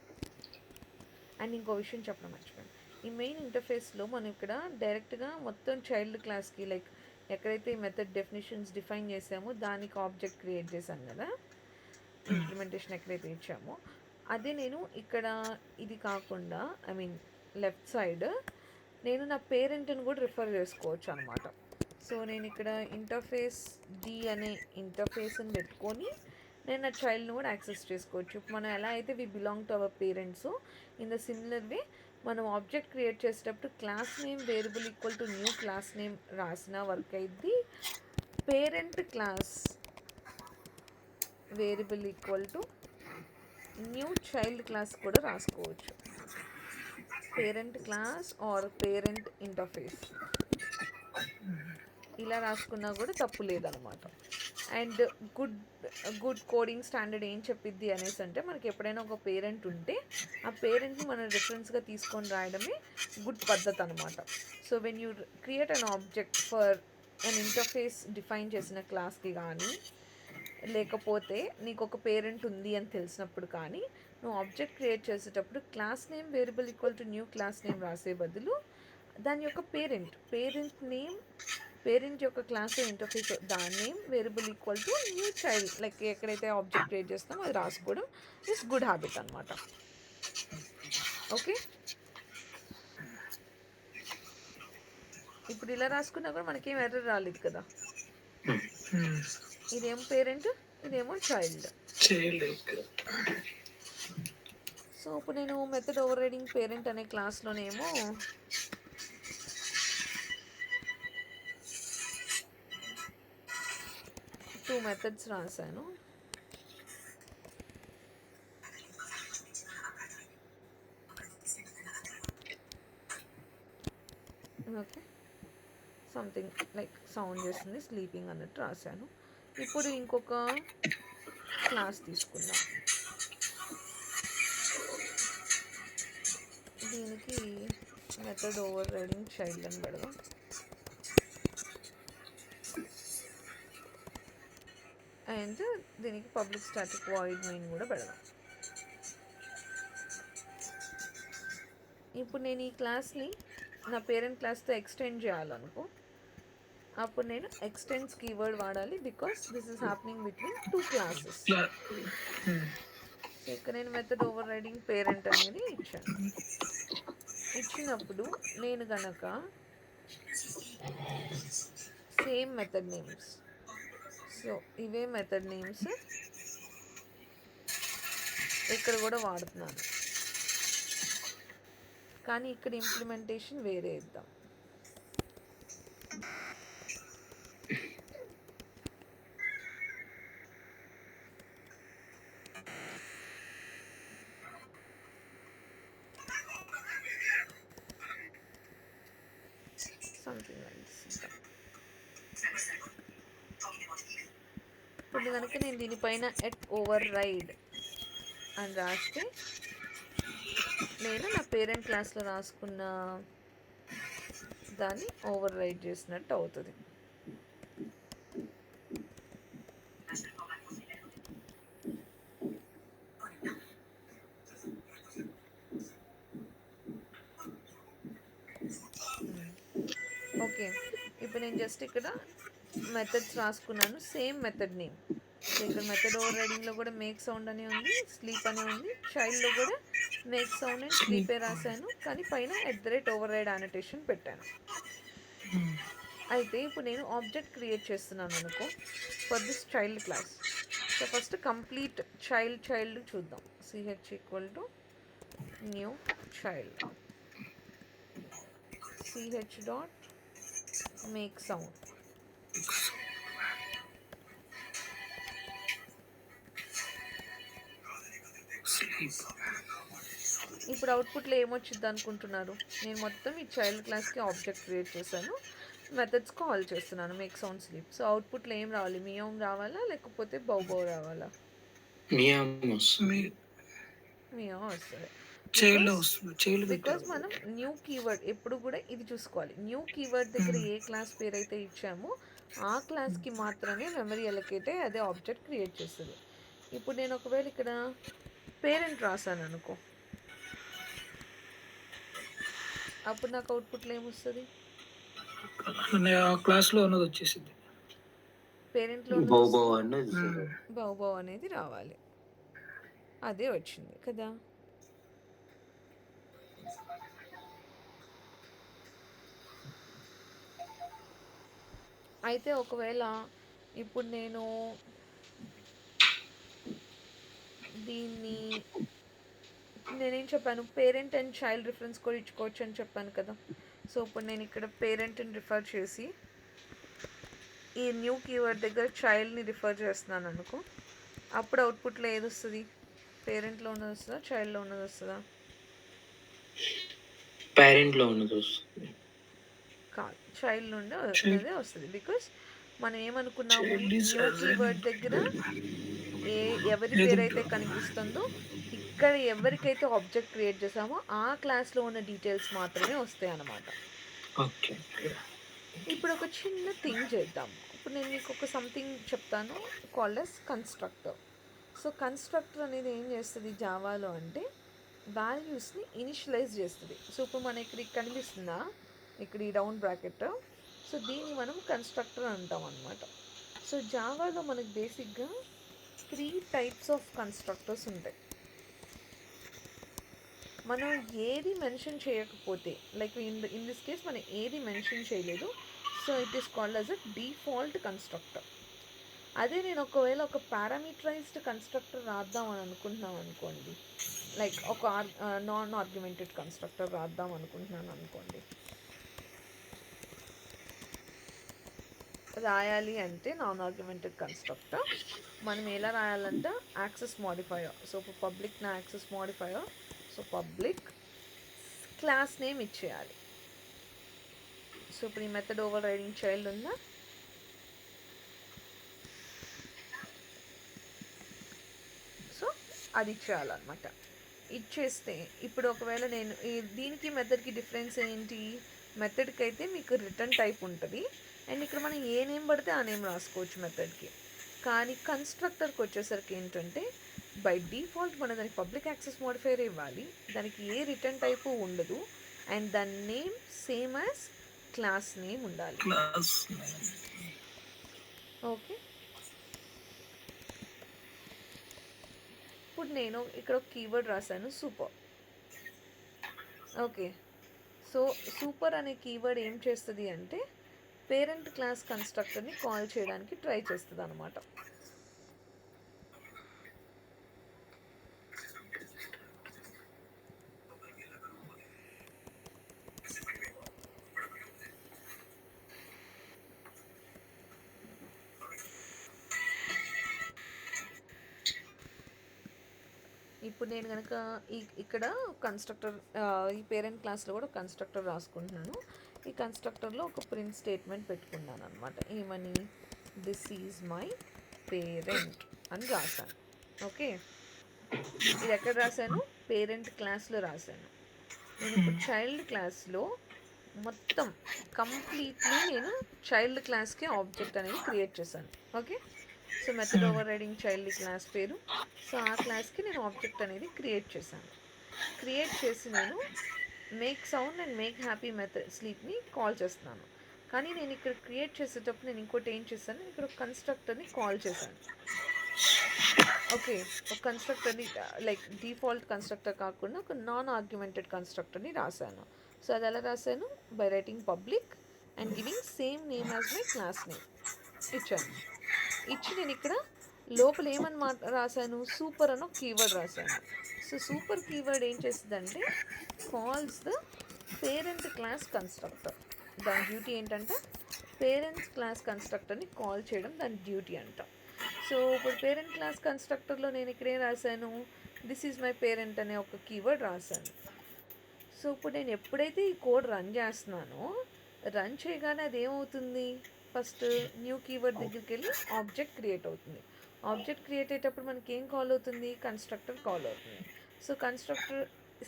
B: అండ్ ఇంకో విషయం చెప్పడం మర్చిపోయాను, ఈ మెయిన్ ఇంటర్ఫేస్లో మనం ఇక్కడ డైరెక్ట్గా మొత్తం చైల్డ్ క్లాస్కి లైక్ ఎక్కడైతే ఈ మెథడ్ డెఫినేషన్స్ డిఫైన్ చేసామో దానికి ఆబ్జెక్ట్ క్రియేట్ చేశాం కదా. ఇంప్లిమెంటేషన్ ఎక్కడైతే ఇచ్చామో అదే నేను ఇక్కడ ఇది కాకుండా ఐ మీన్ లెఫ్ట్ సైడ్ నేను నా పేరెంట్ని కూడా రిఫర్ చేసుకోవచ్చు అనమాట. సో నేను ఇక్కడ ఇంటర్ఫేస్ డి అనే ఇంటర్ఫేస్ని పెట్టుకొని నేను నా చైల్డ్ని కూడా యాక్సెస్ చేసుకోవచ్చు. ఇప్పుడు మనం ఎలా అయితే we belong to our parents, in the similar way మనం ఆబ్జెక్ట్ క్రియేట్ చేసేటప్పుడు class name variable equal to new class name రాసిన వర్క్ అయింది. Parent class variable equal to new child class కూడా రాసుకోవచ్చు. Parent class or parent interface ఇలా రాసుకున్నా కూడా తప్పు లేదనమాట. అండ్ గుడ్ కోడింగ్ స్టాండర్డ్ ఏం చెప్పిద్ది అనేసి అంటే మనకి ఎప్పుడైనా ఒక పేరెంట్ ఉంటే ఆ పేరెంట్ని మనం రిఫరెన్స్గా తీసుకొని రాయడమే గుడ్ పద్ధతి అనమాట. So when you create an object for an interface define చేసిన క్లాస్కి కానీ లేకపోతే నీకు ఒక పేరెంట్ ఉంది అని తెలిసినప్పుడు కానీ నువ్వు ఆబ్జెక్ట్ క్రియేట్ చేసేటప్పుడు class name variable equal to new class name రాసే బదులు దాని యొక్క పేరెంట్ నేమ్ పేరెంట్ యొక్క క్లాస్ ఇంటర్ఫేస్ దాని name variable equal to new child like ఎక్కడైతే ఆబ్జెక్ట్ క్రియేట్ చేస్తామో అది రాసుకోవడం ఇస్ గుడ్ హ్యాబిట్ అనమాట. ఓకే, ఇప్పుడు ఇలా రాసుకున్నా కూడా మనకేం ఎర్రర్ రాలేదు కదా. ఇదేమో పేరెంట్, ఇదేమో చైల్డ్. సో ఇప్పుడు నేను మెథడ్ ఓవర్ రైడింగ్ పేరెంట్ అనే క్లాస్లోనేమో టూ మెథడ్స్ రాశాను. ఓకే, సంథింగ్ లైక్ సౌండ్ చేస్తుంది స్లీపింగ్ అన్నట్టు రాశాను. ఇప్పుడు ఇంకొక క్లాస్ తీసుకుందాం. దీనికి మెథడ్ ఓవర్ రైడింగ్ చైల్డ్ అని పెడదాం. అండ్ దీనికి పబ్లిక్ స్టాటిక్ వాయిడ్ మెయిన్ కూడా పెడదాం. ఇప్పుడు నేను ఈ క్లాస్ని నా పేరెంట్ క్లాస్తో ఎక్స్టెండ్ చేయాలనుకో అప్పుడు నేను ఎక్స్టెండ్స్ కీవర్డ్ వాడాలి because this is happening between two classes. So ఇక్కడ నేను మెథడ్ ఓవర్ రైడింగ్ పేరెంట్ అనేది ఇచ్చాను. ఇచ్చినప్పుడు నేను గనక సేమ్ మెథడ్ నేమ్స్, సో ఇవే మెథడ్ నేమ్స్ ఇక్కడ కూడా వాడుతున్నాను, కానీ ఇక్కడ ఇంప్లిమెంటేషన్ వేరే ఇద్దాం. Something like this. ఇప్పుడు కనుక నేను దీనిపైన ఎట్ ఓవర్ రైడ్ అని రాస్తే నేను నా పేరెంట్ క్లాస్లో రాసుకున్న దాన్ని ఓవర్ రైడ్ చేసినట్టు అవుతుంది. ఓకే, ఇప్పుడు నేను జస్ట్ ఇక్కడ మెథడ్స్ రాసుకున్నాను, సేమ్ మెథడ్ నేమ్. ఇక్కడ మెథడ్ ఓవర్ రైడింగ్లో కూడా మేక్ సౌండ్ అని ఉంది, స్లీప్ అని ఉంది, చైల్డ్లో కూడా మేక్ సౌండ్ అండ్ స్లీపే రాశాను, కానీ పైన ఓవర్ రైడ్ అనోటేషన్ పెట్టాను. అయితే ఇప్పుడు నేను ఆబ్జెక్ట్ క్రియేట్ చేస్తున్నాను అనుకో for this child class. So first complete child చూద్దాం. ch equal to new child, ch dot make sound. ఇప్పుడు అవుట్పుట్లో ఏమొచ్చింది అనుకుంటున్నారు? నేను మొత్తం ఈ చైల్డ్ క్లాస్కి ఆబ్జెక్ట్ క్రియేట్ చేశాను, మెథడ్స్ కాల్ చేస్తున్నాను మేక్ సౌండ్ స్లీప్. సో అవుట్పుట్లో ఏం రావాలి? మియావ్ రావాలా లేకపోతే బౌ రావాలా? మియావ్ వస్తుంది. బికాస్ మనం న్యూ కీవర్డ్ ఎప్పుడు కూడా ఇది చూసుకోవాలి. న్యూ కీవర్డ్ దగ్గర ఏ క్లాస్ పేరు అయితే ఇచ్చామో ఆ క్లాస్కి మాత్రమే మెమరీ అలొకేట్ అయ్యి అదే ఆబ్జెక్ట్ క్రియేట్ చేస్తుంది. ఇప్పుడు నేను ఒకవేళ ఇక్కడ పేరెంట్ రాశాను అనుకో, అప్పుడు నాకు అవుట్పుట్లో ఏమొస్తుంది?
C: క్లాస్లో ఉన్నది వచ్చేసింది,
B: పేరెంట్లో బౌ అనేది రావాలి. అదే వచ్చింది కదా. అయితే ఒకవేళ ఇప్పుడు దీన్ని నేనేం చెప్పాను, పేరెంట్ అండ్ చైల్డ్ రిఫరెన్స్ కూడా ఇచ్చుకోవచ్చు అని చెప్పాను కదా. సో ఇప్పుడు నేను ఇక్కడ పేరెంట్ని రిఫర్ చేసి ఈ న్యూ కీవర్డ్ దగ్గర చైల్డ్ని రిఫర్ చేస్తున్నాను అనుకో, అప్పుడు అవుట్పుట్లో ఏది వస్తుంది? పేరెంట్లో ఉన్నది వస్తుందా, చైల్డ్లో ఉన్నది వస్తుందా?
A: పేరెంట్లో ఉన్నది వస్తుంది.
B: కాదు, చైల్డ్ నుండి ఉన్నదే వస్తుంది. బికాస్ మనం ఏమనుకున్నాము, న్యూ కీవర్డ్ దగ్గర ఎవరి పేరైతే కనిపిస్తుందో ఇక్కడ ఎవరికైతే ఆబ్జెక్ట్ క్రియేట్ చేసామో ఆ క్లాస్లో ఉన్న డీటెయిల్స్ మాత్రమే వస్తాయి అన్నమాట.
A: ఓకే.
B: ఇప్పుడు ఒక చిన్న థింగ్ చేద్దాం. ఇప్పుడు నేను మీకు ఒక సంథింగ్ చెప్తాను కాల్డ్ అస్ కన్స్ట్రక్టర్. సో కన్స్ట్రక్టర్ అనేది ఏం చేస్తుంది జావాలో అంటే వాల్యూస్ని ఇనిషియలైజ్ చేస్తుంది. సో ఇప్పుడు మన ఇక్కడ కనిపిస్తుందా ఇక్కడ ఈ రౌండ్ బ్రాకెట్, సో దీన్ని మనం కన్స్ట్రక్టర్ అంటాం అనమాట. సో జావాలో మనకు బేసిక్గా 3 టైప్స్ ఆఫ్ కన్స్ట్రక్టర్స్ ఉంటాయి. మనం ఏది మెన్షన్ చేయకపోతే, లైక్ ఇన్ దిస్ కేస్ మనం ఏది మెన్షన్ చేయలేదు, so it is called as a default constructor. అదే నేను ఒకవేళ ఒక పారామీటరైజ్డ్ కన్స్ట్రక్టర్ రాద్దాం అని అనుకుంటున్నాం అనుకోండి, లైక్ ఒక నాన్ ఆర్గ్యుమెంటెడ్ కన్స్ట్రక్టర్ రాద్దాం అనుకుంటున్నాను అనుకోండి, రాయాలి అంటే నాన్ ఆర్గ్యుమెంటెడ్ కన్స్ట్రక్టర్ మనం ఎలా రాయాలంటే యాక్సెస్ మాడిఫైయర్. సో ఇప్పుడు పబ్లిక్ నా access modifier, so public class name ఇచ్చేయాలి. సో ఇప్పుడు ఈ మెథడ్ ఓవర్ రైడింగ్ చైల్డ్ ఉందా, సో అది ఇచ్చేయాలన్నమాట. ఇచ్చేస్తే ఇప్పుడు ఒకవేళ నేను దీనికి మెథడ్కి డిఫరెన్స్ ఏంటి, మెథడ్కి అయితే మీకు రిటర్న్ టైప్ ఉంటుంది అండ్ ఇక్కడ మనం ఏ నేమ్ పడితే ఆ నేమ్ రాసుకోవచ్చు మెథడ్కి. కానీ కన్స్ట్రక్టర్కి వచ్చేసరికి ఏంటంటే బై డిఫాల్ట్ మనం దానికి పబ్లిక్ యాక్సెస్ మోడిఫైయర్ ఇవ్వాలి, దానికి ఏ రిటర్న్ టైపు ఉండదు అండ్ దాని name same as class name ఉండాలి. ఓకే, ఇప్పుడు నేను ఇక్కడ ఒక కీవర్డ్ రాశాను సూపర్. ఓకే, సో సూపర్ అనే కీవర్డ్ ఏం చేస్తుంది అంటే పేరెంట్ క్లాస్ కన్స్ట్రక్టర్ని కాల్ చేయడానికి ట్రై చేస్తుంది అనమాట. ఇప్పుడు నేను కనుక ఇక్కడ కన్స్ట్రక్టర్ ఈ పేరెంట్ క్లాస్లో కూడా కన్స్ట్రక్టర్ రాసుకుంటున్నాను. ఈ కన్స్ట్రక్టర్లో ఒక ప్రింట్ స్టేట్మెంట్ పెట్టుకున్నాను అనమాట. ఏమని, దిస్ ఈజ్ మై పేరెంట్ అని రాశాను. ఓకే, ఇది ఎక్కడ రాశాను, పేరెంట్ క్లాస్లో రాశాను. నేను ఇప్పుడు చైల్డ్ క్లాస్లో మొత్తం కంప్లీట్లీ నేను చైల్డ్ క్లాస్కి ఆబ్జెక్ట్ అనేది క్రియేట్ చేశాను. Okay, so method over riding child class పేరు, సో ఆ క్లాస్కి నేను ఆబ్జెక్ట్ అనేది క్రియేట్ చేశాను. క్రియేట్ చేసి నేను make sound and make happy method స్లీప్ని కాల్ చేస్తున్నాను. కానీ నేను ఇక్కడ క్రియేట్ చేసేటప్పుడు నేను ఇంకోటి ఏం చేశాను, ఇక్కడ ఒక కన్స్ట్రక్టర్ని కాల్ చేశాను. ఓకే, ఒక కన్స్ట్రక్టర్ని లైక్ డిఫాల్ట్ కన్స్ట్రక్టర్ కాకుండా ఒక నాన్ ఆర్గ్యుమెంటెడ్ కన్స్ట్రక్టర్ని రాశాను. సో అది ఎలా రాశాను, by writing public and giving same name as my class name ఇచ్చాను. ఇచ్చి నేను ఇక్కడ లోపల ఏమని రాశాను, సూపర్ అని ఒక కీవర్డ్ రాశాను. సో సూపర్ కీవర్డ్ ఏం చేస్తుందంటే calls the parent class constructor. దాని డ్యూటీ ఏంటంటే పేరెంట్స్ క్లాస్ కన్స్ట్రక్టర్ని కాల్ చేయడం దాని డ్యూటీ అంట. సో ఇప్పుడు పేరెంట్ క్లాస్ కన్స్ట్రక్టర్లో నేను ఇక్కడ ఏం రాశాను, దిస్ ఈజ్ మై పేరెంట్ అనే ఒక కీవర్డ్ రాశాను. సో ఇప్పుడు నేను ఎప్పుడైతే ఈ కోడ్ రన్ చేస్తున్నానో, రన్ చేయగానే అది ఏమవుతుంది, ఫస్ట్ న్యూ కీవర్డ్ దగ్గరికి వెళ్ళి ఆబ్జెక్ట్ క్రియేట్ అవుతుంది. ఆబ్జెక్ట్ క్రియేట్ అయ్యేటప్పుడు మనకి ఏం కాల్ అవుతుంది, కన్స్ట్రక్టర్ కాల్ అవుతుంది. సో కన్స్ట్రక్టర్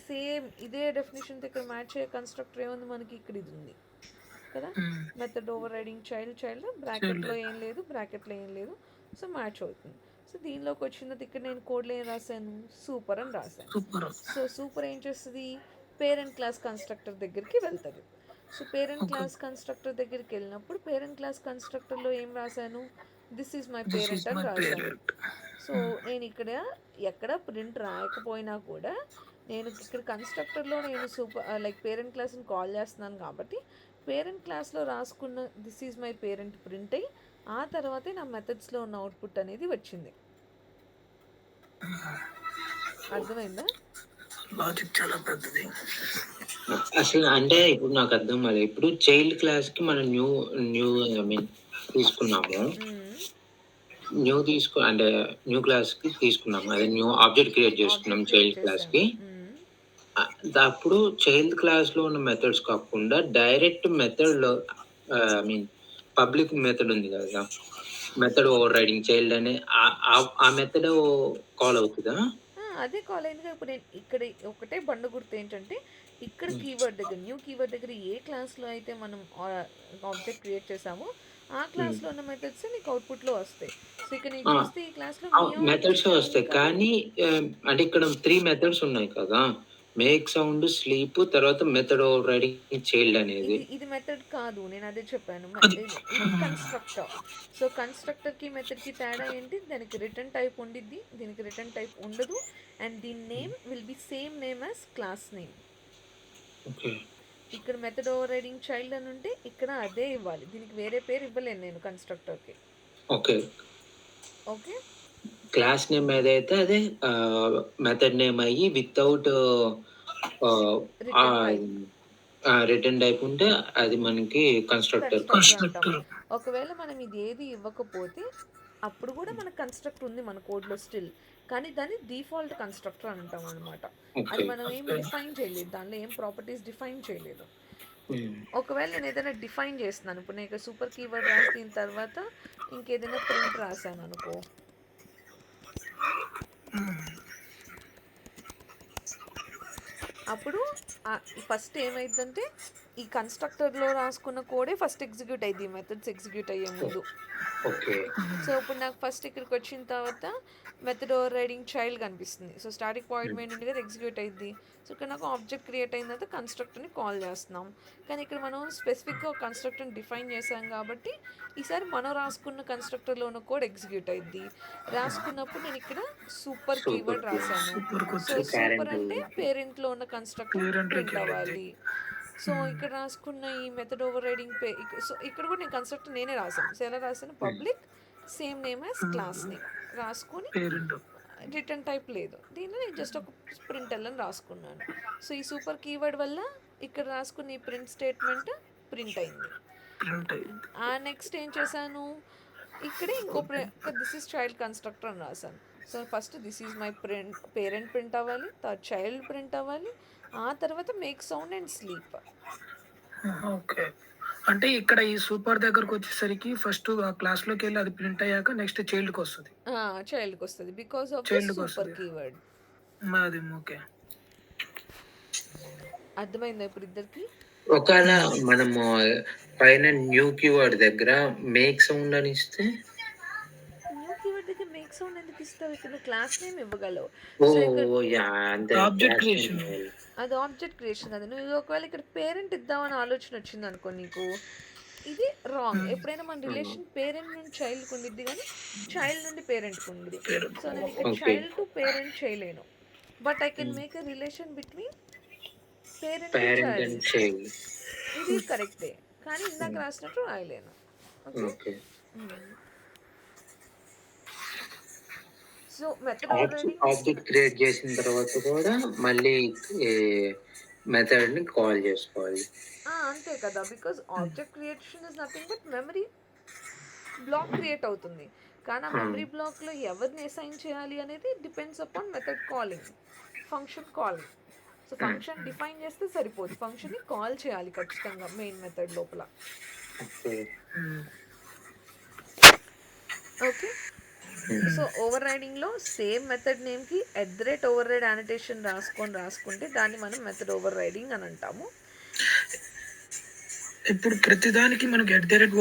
B: సేమ్ ఇదే డెఫినేషన్తో ఇక్కడ మ్యాచ్ అయ్యే కన్స్ట్రక్టర్ ఏముంది మనకి, ఇక్కడ ఇది ఉంది కదా, మెథడ్ ఓవర్ రైడింగ్ చైల్డ్ బ్రాకెట్లో ఏం లేదు, బ్రాకెట్లో ఏం లేదు, సో మ్యాచ్ అవుతుంది. సో దీనిలోకి వచ్చినది ఇక్కడ నేను కోడ్లో ఏం రాశాను, సూపర్ అని రాశాను. సో సూపర్ ఏం చేస్తుంది, పేరెంట్ క్లాస్ కన్స్ట్రక్టర్ దగ్గరికి వెళ్తుంది. సో పేరెంట్ క్లాస్ కన్స్ట్రక్టర్ దగ్గరికి వెళ్ళినప్పుడు పేరెంట్ క్లాస్ కన్స్ట్రక్టర్లో ఏం రాశాను, this is my
C: this is
B: parent అని
C: మై
B: రాశాను.
C: పేరెంట్.
B: సో నేను ఇక్కడ ఎక్కడ ప్రింట్ రాయకపోయినా కూడా నేను ఇక్కడ కన్స్ట్రక్టర్లో నేను లైక్ పేరెంట్ క్లాస్ని కాల్ చేస్తున్నాను కాబట్టి పేరెంట్ క్లాస్లో రాసుకున్న this is my parent print అయ్యి ఆ తర్వాతే నా మెథడ్స్లో ఉన్న అవుట్పుట్ అనేది వచ్చింది. అర్థమైందా?
C: లాజిక్ చాలా పెద్దది.
A: అసలు అంటే ఇప్పుడు నాకు అర్థం కాలేదు. ఇప్పుడు చైల్డ్ క్లాస్ కి మనం న్యూ న్యూ ఐ మీన్ తీసుకున్నాము. అంటే న్యూ క్లాస్ కి తీసుకున్నాము. అదే న్యూ ఆబ్జెక్ట్ క్రియేట్ చేసుకున్నాం చైల్డ్ క్లాస్ కి. అప్పుడు చైల్డ్ క్లాస్ లో ఉన్న మెథడ్స్ కాకుండా డైరెక్ట్ మెథడ్ లో ఐ మీన్ పబ్లిక్ మెథడ్ ఉంది కదా, మెథడ్ ఓవర్ రైడింగ్ చైల్డ్ అనే ఆ మెథడ్ కాల్ అవుతుందా?
B: అదే కాల్ అయిందిగా. ఇప్పుడు నేను ఇక్కడ ఒకటే బండ గుర్తు ఏంటంటే ఇక్కడ కీవర్డ్ దగ్గర న్యూ కీవర్డ్ దగ్గర ఏ క్లాస్లో అయితే మనం ఆబ్జెక్ట్ క్రియేట్ చేసామో ఆ క్లాస్లో ఉన్న మెథడ్స్ నీకు అవుట్పుట్లో వస్తాయి. సో ఇక్కడ నేను చూస్తే ఈ క్లాస్లో
A: మెథడ్స్ వస్తాయి కానీ అంటే ఇక్కడ 3 మెథడ్స్ ఉన్నాయి కదా, మేక్ సౌండ్, స్లీప్, తర్వాత మెథడ్ ఓవర్ రైడింగ్ చైల్డ్ అనేది.
B: ఇది మెథడ్ కాదు, నేను అదే చెప్పాను. కన్స్ట్రక్టర్. సో కన్స్ట్రక్టర్కి మెథడ్కి తేడా ఏంటి? దానికి రిటర్న్ టైప్ ఉండిద్ది, దీనికి రిటర్న్ టైప్ ఉండదు. అండ్ దీని name will be same name as class name. ఇక్కడ మెథడ్ ఓవర్ రైడింగ్ చైల్డ్ అని ఉంటే ఇక్కడ అదే ఇవ్వాలి, దీనికి వేరే పేరు ఇవ్వలేను నేను కన్స్ట్రక్టర్కి.
A: ఓకే
B: ఓకే,
A: క్లాస్ నేమ్ ఏదైతే అదే మెథడ్ నేమ్ అయ్యి వితౌట్ రిటర్న్ టైప్ ఉంటే అది మనకి కన్స్ట్రక్టర్.
B: ఒకవేళ మనం ఇది ఏది ఇవ్వకపోతే అప్పుడు కూడా మన కన్స్ట్రక్ట్ ఉంది మన కోడ్లో స్టిల్, కానీ దాన్ని డిఫాల్ట్ కన్స్ట్రక్టర్ అంటాం అనమాట. అది మనం ఏం డిఫైన్ చేయలేదు, దానిలో ఏం ప్రాపర్టీస్ డిఫైన్ చేయలేదు. ఒకవేళ నేను ఏదైనా డిఫైన్ చేస్తున్నాను, ఇప్పుడు నేను సూపర్ కీవర్డ్ రాసిన తర్వాత ఇంకేదైనా ప్రింట్ రాశాను అనుకో, అప్పుడు ఫస్ట్ ఏమైందంటే ఈ కన్స్ట్రక్టర్లో రాసుకున్న కోడే ఫస్ట్ ఎగ్జిక్యూట్ అయ్యింది, ఈ మెథడ్స్ ఎగ్జిక్యూట్ అయ్యే ముందు. సో ఇప్పుడు నాకు ఫస్ట్ ఇక్కడికి వచ్చిన తర్వాత మెథడ్ ఓవర్ రైడింగ్ చైల్డ్ కనిపిస్తుంది. సో స్టాటిక్ పాయింట్ మెయిన్ నుండి కదా ఎగ్జిక్యూట్ అయ్యింది. సో ఇక్కడ నాకు ఆబ్జెక్ట్ క్రియేట్ అయిన తర్వాత కన్స్ట్రక్టర్ని కాల్ చేస్తున్నాం. కానీ ఇక్కడ మనం స్పెసిఫిక్గా కన్స్ట్రక్టర్ని డిఫైన్ చేసాం కాబట్టి ఈసారి మనం రాసుకున్న కన్స్ట్రక్టర్లో ఉన్న కోడ్ ఎగ్జిక్యూట్ అయ్యింది. రాసుకున్నప్పుడు నేను ఇక్కడ సూపర్ కీవర్డ్ రాశాను. సో సూపర్ అంటే పేరెంట్లో ఉన్న కన్స్ట్రక్టర్ ప్రింట్ అవ్వాలి. సో ఇక్కడ రాసుకున్న ఈ మెథడ్ ఓవర్ రైడింగ్ సో ఇక్కడ కూడా నేను కన్స్ట్రక్టర్ నేనే రాశాను. సో ఎలా రాశాను? Public same name as class name రాసుకొని రిటర్న్ టైప్ లేదు, దీన్ని నేను జస్ట్ ఒక ప్రింట్ అని రాసుకున్నాను. సో ఈ సూపర్ కీవర్డ్ వల్ల ఇక్కడ రాసుకున్న ఈ ప్రింట్ స్టేట్మెంట్ ప్రింట్ అయింది. నెక్స్ట్ ఏం చేశాను, ఇక్కడే ఇంకో దిస్ ఈజ్ చైల్డ్ కన్స్ట్రక్టర్ అని రాశాను. So first this is my parent print అవ్వాలి, తర్వాత చైల్డ్ ప్రింట్ అవ్వాలి, ఆ తర్వాత make sound and sleep.
C: Okay, అంటే ఇక్కడ ఈ సూపర్ దగ్గరకు వచ్చేసరికి ఫస్ట్ ఆ క్లాస్ లోకి వెళ్ళి అది ప్రింట్ అయ్యాక నెక్స్ట్ చైల్డ్కి వస్తుంది.
B: చైల్డ్కి వస్తుంది బికాస్ ఆఫ్ సూపర్ కీవర్డ్.
C: అది ఓకే,
B: అర్థమైందా ఇప్పుడు ఇద్దరికి?
A: ఒకవేళ మనము పైన న్యూ కీవర్డ్ దగ్గర మేక్ సౌండ్ అని ఇస్తే,
B: న్యూ కీవర్డ్ దగ్గర మేక్ సౌండ్ ఎందుకు ఇస్తావు? ఇక్కడ క్లాస్ నేమ్ ఇవ్వగలవు.
C: ఆబ్జెక్ట్ క్రియేషన్,
B: అది ఆబ్జెక్ట్ క్రియేషన్ కదా. నువ్వు ఒకవేళ ఇక్కడ పేరెంట్ ఇద్దామని ఆలోచన వచ్చింది అనుకో నీకు, ఇది రాంగ్. ఎప్పుడైనా మన రిలేషన్ పేరెంట్ నుండి చైల్డ్కి ఉండిద్ది కానీ చైల్డ్ నుండి పేరెంట్కి ఉండిద్ది. సో నేను ఇక్కడ చైల్డ్ టు పేరెంట్ చేయలేను, but I can make a relation between parent and child. ఇది కరెక్టే, కానీ ఇందాక రాసినట్టు రాయలేను. Okay, so method
A: object create చేసిన తర్వాత కూడా మళ్ళీ మెథడ్ ని కాల్ చేసుకోవాలి.
B: అంతే కదా, because object creation is nothing but memory block create అవుతుంది. కానీ ఆ మెమరీ బ్లాక్లో ఎవరిని అసైన్ చేయాలి అనేది depends upon method calling, function calling. So function define చేస్తే సరిపోదు, ఫంక్షన్ని కాల్ చేయాలి ఖచ్చితంగా మెయిన్ మెథడ్ లోపల. ఓకే, సో ఓవర్ రైడింగ్లో సేమ్ మెథడ్ నేమ్కి ఓవర్ రైడ్ అనోటేషన్ రాసుకుంటే దాన్ని మనం మెథడ్ ఓవర్ రైడింగ్ అని అంటాము.
C: ఇప్పుడు ప్రతిదానికి మనకి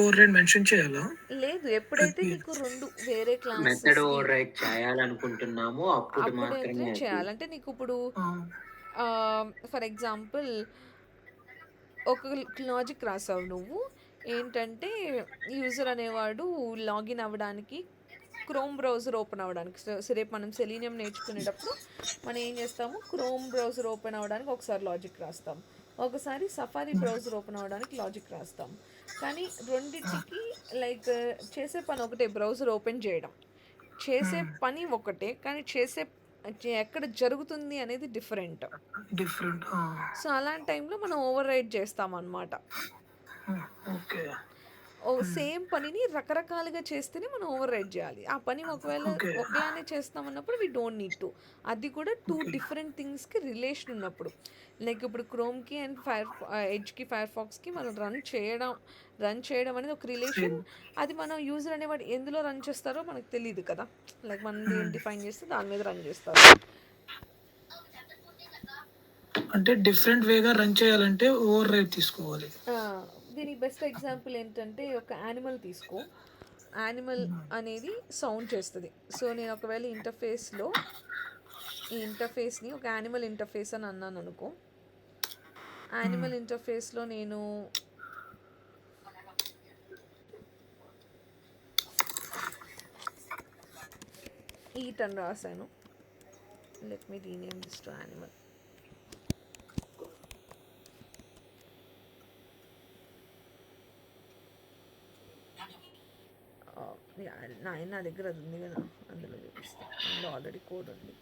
C: ఓవర్ రైడ్ మెన్షన్ చేయాలా?
B: లేదు, ఎప్పుడైతే నీకు రెండు వేరే క్లాస్
A: మెథడ్ ఓవర్ రైడ్ చేయాలనుకుంటున్నామో అప్పుడు మాత్రమే
B: చేయాలంటే నీకు ఇప్పుడు ఫర్ ఎగ్జాంపుల్ ఒక లాజిక్ రాసావు నువ్వు, ఏంటంటే యూజర్ అనేవాడు లాగిన్ అవ్వడానికి క్రోమ్ బ్రౌజర్ ఓపెన్ అవ్వడానికి రేపు మనం సెలీనియం నేర్చుకునేటప్పుడు మనం ఏం చేస్తాము, క్రోమ్ బ్రౌజర్ ఓపెన్ అవ్వడానికి ఒకసారి లాజిక్ రాస్తాం, ఒకసారి సఫారీ బ్రౌజర్ ఓపెన్ అవ్వడానికి లాజిక్ రాస్తాం. కానీ రెండింటికి లైక్ చేసే పని ఒకటే, బ్రౌజర్ ఓపెన్ చేయడం. చేసే పని ఒకటే కానీ ఎక్కడ జరుగుతుంది అనేది డిఫరెంట్.
C: డిఫరెంట్.
B: సో అలాంటి టైంలో మనం ఓవర్ రైడ్ చేస్తామన్నమాట.
C: ఓకే.
B: సేమ్ పనిని రకరకాలుగా చేస్తేనే మనం ఓవర్ రైడ్ చేయాలి. ఆ పని ఒకవేళ
C: ఓకే.
B: ఒకలానే చేస్తామన్నప్పుడు వి డోంట్ నీడ్ టు. అది కూడా 2 డిఫరెంట్ థింగ్స్కి రిలేషన్ ఉన్నప్పుడు. లైక్ ఇప్పుడు క్రోమ్కి అండ్ ఎడ్జ్కి ఫైర్ఫాక్స్కి మనం రన్ చేయడం అనేది ఒక రిలేషన్. అది మనం యూజర్ అనేవాడు ఎందులో రన్ చేస్తారో మనకు తెలియదు కదా. లైక్ మనం దేని డిఫైన్ చేస్తే దాని మీద రన్ చేస్తారు.
C: అంటే డిఫరెంట్ వేగా రన్ చేయాలంటే ఓవర్ రైడ్ తీసుకోవాలి.
B: దీనికి బెస్ట్ ఎగ్జాంపుల్ ఏంటంటే ఒక యానిమల్ తీసుకో. యానిమల్ అనేది సౌండ్ చేస్తుంది. సో నేను ఒకవేళ ఈ ఇంటర్ఫేస్ని ఒక యానిమల్ ఇంటర్ఫేస్ అని అన్నాను అనుకో. యానిమల్ ఇంటర్ఫేస్లో నేను ఈట్ అని రాశాను. Let me rename this to animal. నా దగ్గర అది ఉంది కదా, అందులో చూపిస్తాను. అందులో ఆల్రెడీ కోడ్ ఉంది.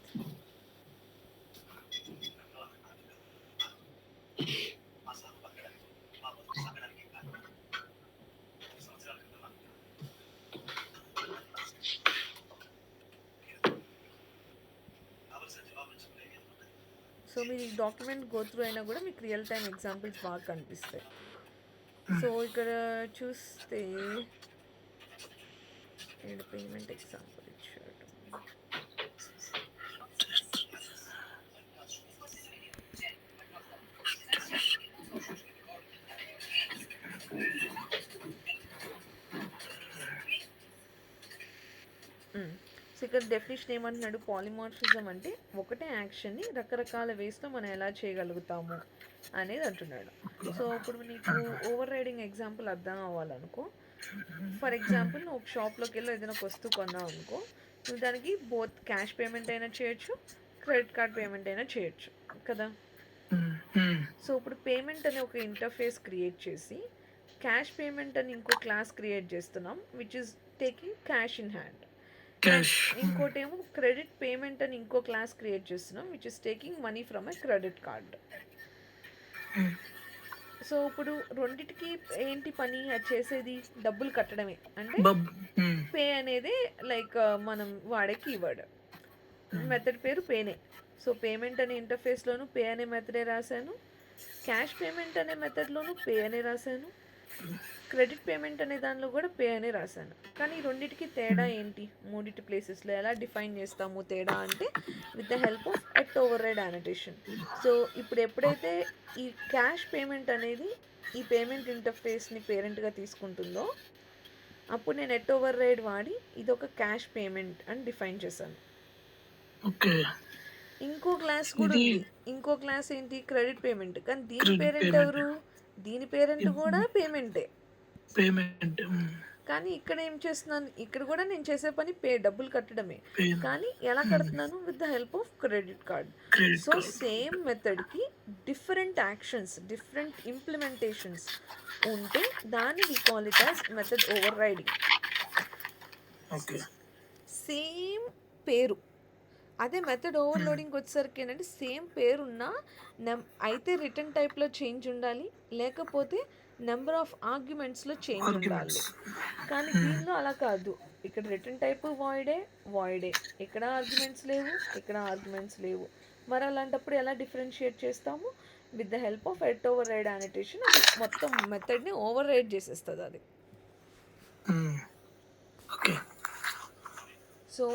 B: సో మీరు ఈ డాక్యుమెంట్ గోత్రూ అయినా కూడా మీకు రియల్ టైం ఎగ్జాంపుల్స్ బాగా కనిపిస్తాయి. సో ఇక్కడ చూస్తే పేమెంట్ ఎగ్జాంపుల్ ఇచ్చాడు. సో ఇక్కడ డెఫినేషన్ ఏమంటున్నాడు, పాలిమార్ఫిజం అంటే ఒకటే యాక్షన్ని రకరకాల వేస్తో మనం ఎలా చేయగలుగుతాము అనేది అంటున్నాడు. సో ఇప్పుడు నీకు ఓవర్ రైడింగ్ ఎగ్జాంపుల్ అర్థం అవ్వాలనుకో, ఫర్ ఎగ్జాంపుల్ నువ్వు ఒక షాప్లోకి వెళ్ళి ఏదైనా ఒక వస్తువు కొన్నావు అనుకో, నువ్వు దానికి బోత్ క్యాష్ పేమెంట్ అయినా చేయొచ్చు, క్రెడిట్ కార్డ్ పేమెంట్ అయినా చేయొచ్చు కదా. సో ఇప్పుడు పేమెంట్ అనే ఒక ఇంటర్ఫేస్ క్రియేట్ చేసి క్యాష్ పేమెంట్ అని ఇంకో క్లాస్ క్రియేట్ చేస్తున్నాం, which is taking cash in hand. ఇంకోటి ఏమో క్రెడిట్ పేమెంట్ అని ఇంకో క్లాస్ క్రియేట్ చేస్తున్నాం, which is taking money from a credit card. So ఇప్పుడు రెండిటికి ఏంటి పని, అది చేసేది డబ్బులు కట్టడమే. అంటే పే అనేది లైక్ మనం వాడే కీవర్డ్, మెథడ్ పేరు పేనే. సో పేమెంట్ అనే ఇంటర్ఫేస్లోను పే అనే మెథడే రాశాను, క్యాష్ పేమెంట్ అనే మెథడ్లోను పే అనే రాశాను, క్రెడిట్ పేమెంట్ అనే దానిలో కూడా పే అనే రాశాను. కానీ ఈ రెండింటికి తేడా ఏంటి, మూడిటి ప్లేసెస్లో ఎలా డిఫైన్ చేస్తాము తేడా అంటే with the help of at override annotation. So ఇప్పుడు ఎప్పుడైతే ఈ క్యాష్ పేమెంట్ అనేది ఈ పేమెంట్ ఇంటర్ఫేస్ని పేరెంట్గా తీసుకుంటుందో అప్పుడు నేను ఎట్ ఓవర్ రైడ్ వాడి ఇది ఒక క్యాష్ పేమెంట్ అని డిఫైన్ చేశాను. ఇంకో క్లాస్ కూడా ఉంది, ఇంకో క్లాస్ ఏంటి క్రెడిట్ పేమెంట్. కానీ దీని పేరెంట్ ఎవరు, దీని పేరెంట్ కూడా పేమెంటే. కానీ ఇక్కడ ఏం చేస్తున్నాను, ఇక్కడ కూడా నేను చేసే పని డబ్బులు కట్టడమే. కానీ ఎలా కడుతున్నాను, with the help of credit card. So same మెథడ్కి డిఫరెంట్ యాక్షన్స్, డిఫరెంట్ ఇంప్లిమెంటేషన్స్ ఉంటే దాన్ని we call it as method overriding. Same పేరు, అదే మెథడ్ ఓవర్లోడింగ్కి వచ్చేసరికి ఏంటంటే సేమ్ పేరున్నా అయితే రిటర్న్ టైప్లో చేంజ్ ఉండాలి, లేకపోతే నెంబర్ ఆఫ్ ఆర్గ్యుమెంట్స్లో చేంజ్ ఉండాలి. కానీ దీనిలో అలా కాదు, ఇక్కడ రిటర్న్ టైప్ వాయిడే, ఇక్కడ ఆర్గ్యుమెంట్స్ లేవు, ఇక్కడ ఆర్గ్యుమెంట్స్ లేవు. మరి అలాంటప్పుడు ఎలా డిఫరెన్షియేట్ చేస్తాము, with the help of at override annotation. అది మొత్తం మెథడ్ని ఓవర్ రైడ్ చేసేస్తుంది అది. సో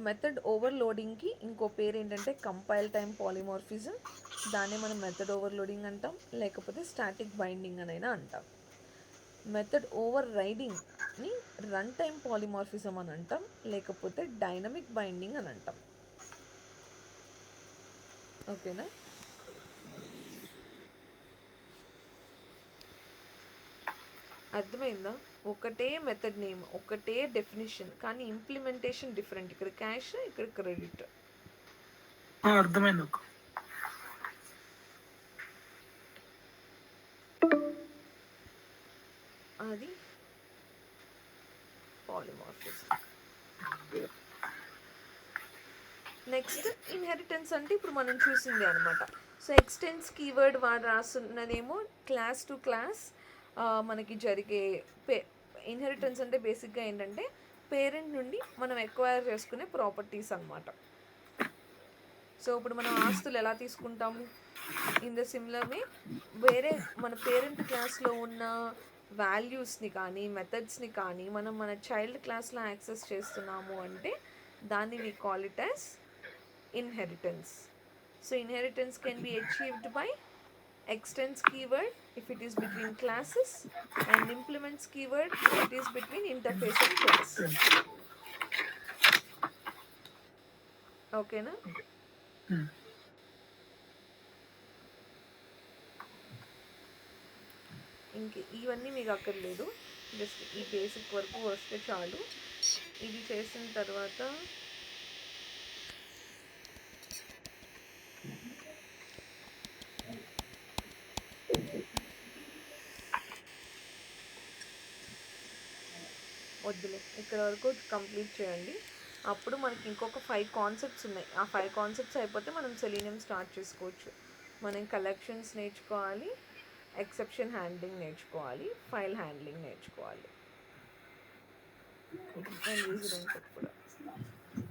B: మెథడ్ ఓవర్లోడింగ్కి ఇంకో పేరు ఏంటంటే కంపైల్ టైమ్ పాలిమార్ఫిజం. దాన్ని మనం మెథడ్ ఓవర్లోడింగ్ అంటాం, లేకపోతే స్టాటిక్ బైండింగ్ అనైనా అంటాం. మెథడ్ ఓవర్ రైడింగ్ని రన్ టైమ్ పాలిమార్ఫిజం అని అంటాం, లేకపోతే డైనమిక్ బైండింగ్ అని అంటాం. ఓకేనా. అర్థమైందా? ఒకటే మెథడ్ నేమ్, ఒకటే డెఫినిషన్, కానీ ఇంప్లిమెంటేషన్ డిఫరెంట్. ఇక్కడ క్యాష్, ఇక్కడ క్రెడిట్.
C: అర్థమైంది అక్క.
B: అది పాలిమార్ఫిజం. నెక్స్ట్ ఇన్హెరిటెన్స్ అంటే ఇప్పుడు మనం చూసింది అనమాట. సో ఎక్స్టెన్స్ కీవర్డ్ వాడు రాస్తున్నదేమో క్లాస్ టు క్లాస్ మనకి జరిగే ఇన్హెరిటెన్స్ అంటే బేసిక్గా ఏంటంటే పేరెంట్ నుండి మనం ఎక్వైర్ చేసుకునే ప్రాపర్టీస్ అనమాట. సో ఇప్పుడు మనం ఆస్తులు ఎలా తీసుకుంటాము, ఇన్ ద సిమిలర్ వే వేరే మన పేరెంట్ క్లాస్లో ఉన్న వాల్యూస్ని కానీ మెథడ్స్ని కానీ మనం మన చైల్డ్ క్లాస్లో యాక్సెస్ చేస్తున్నాము అంటే దాన్ని we call it as inheritance. So inheritance can be achieved by extends keyword if it is between classes and implements keyword if it is between interface and class. Okay na? ఇంక ఇవన్నీ మీకు అక్కర్లేదు, just ఈ basic వరకు వస్తే చాలు. ఇది చేసిన తర్వాత వద్దులే, ఇక్కడ వరకు కంప్లీట్ చేయండి. అప్పుడు మనకి ఇంకొక 5 కాన్సెప్ట్స్ ఉన్నాయి. ఆ 5 కాన్సెప్ట్స్ అయిపోతే మనం సెలీనియం స్టార్ట్ చేసుకోవచ్చు. మనం కలెక్షన్స్ నేర్చుకోవాలి, ఎక్సెప్షన్ హ్యాండ్లింగ్ నేర్చుకోవాలి, ఫైల్ హ్యాండ్లింగ్ నేర్చుకోవాలి, అండ్ యూజర్ ఇన్పుట్ కూడా.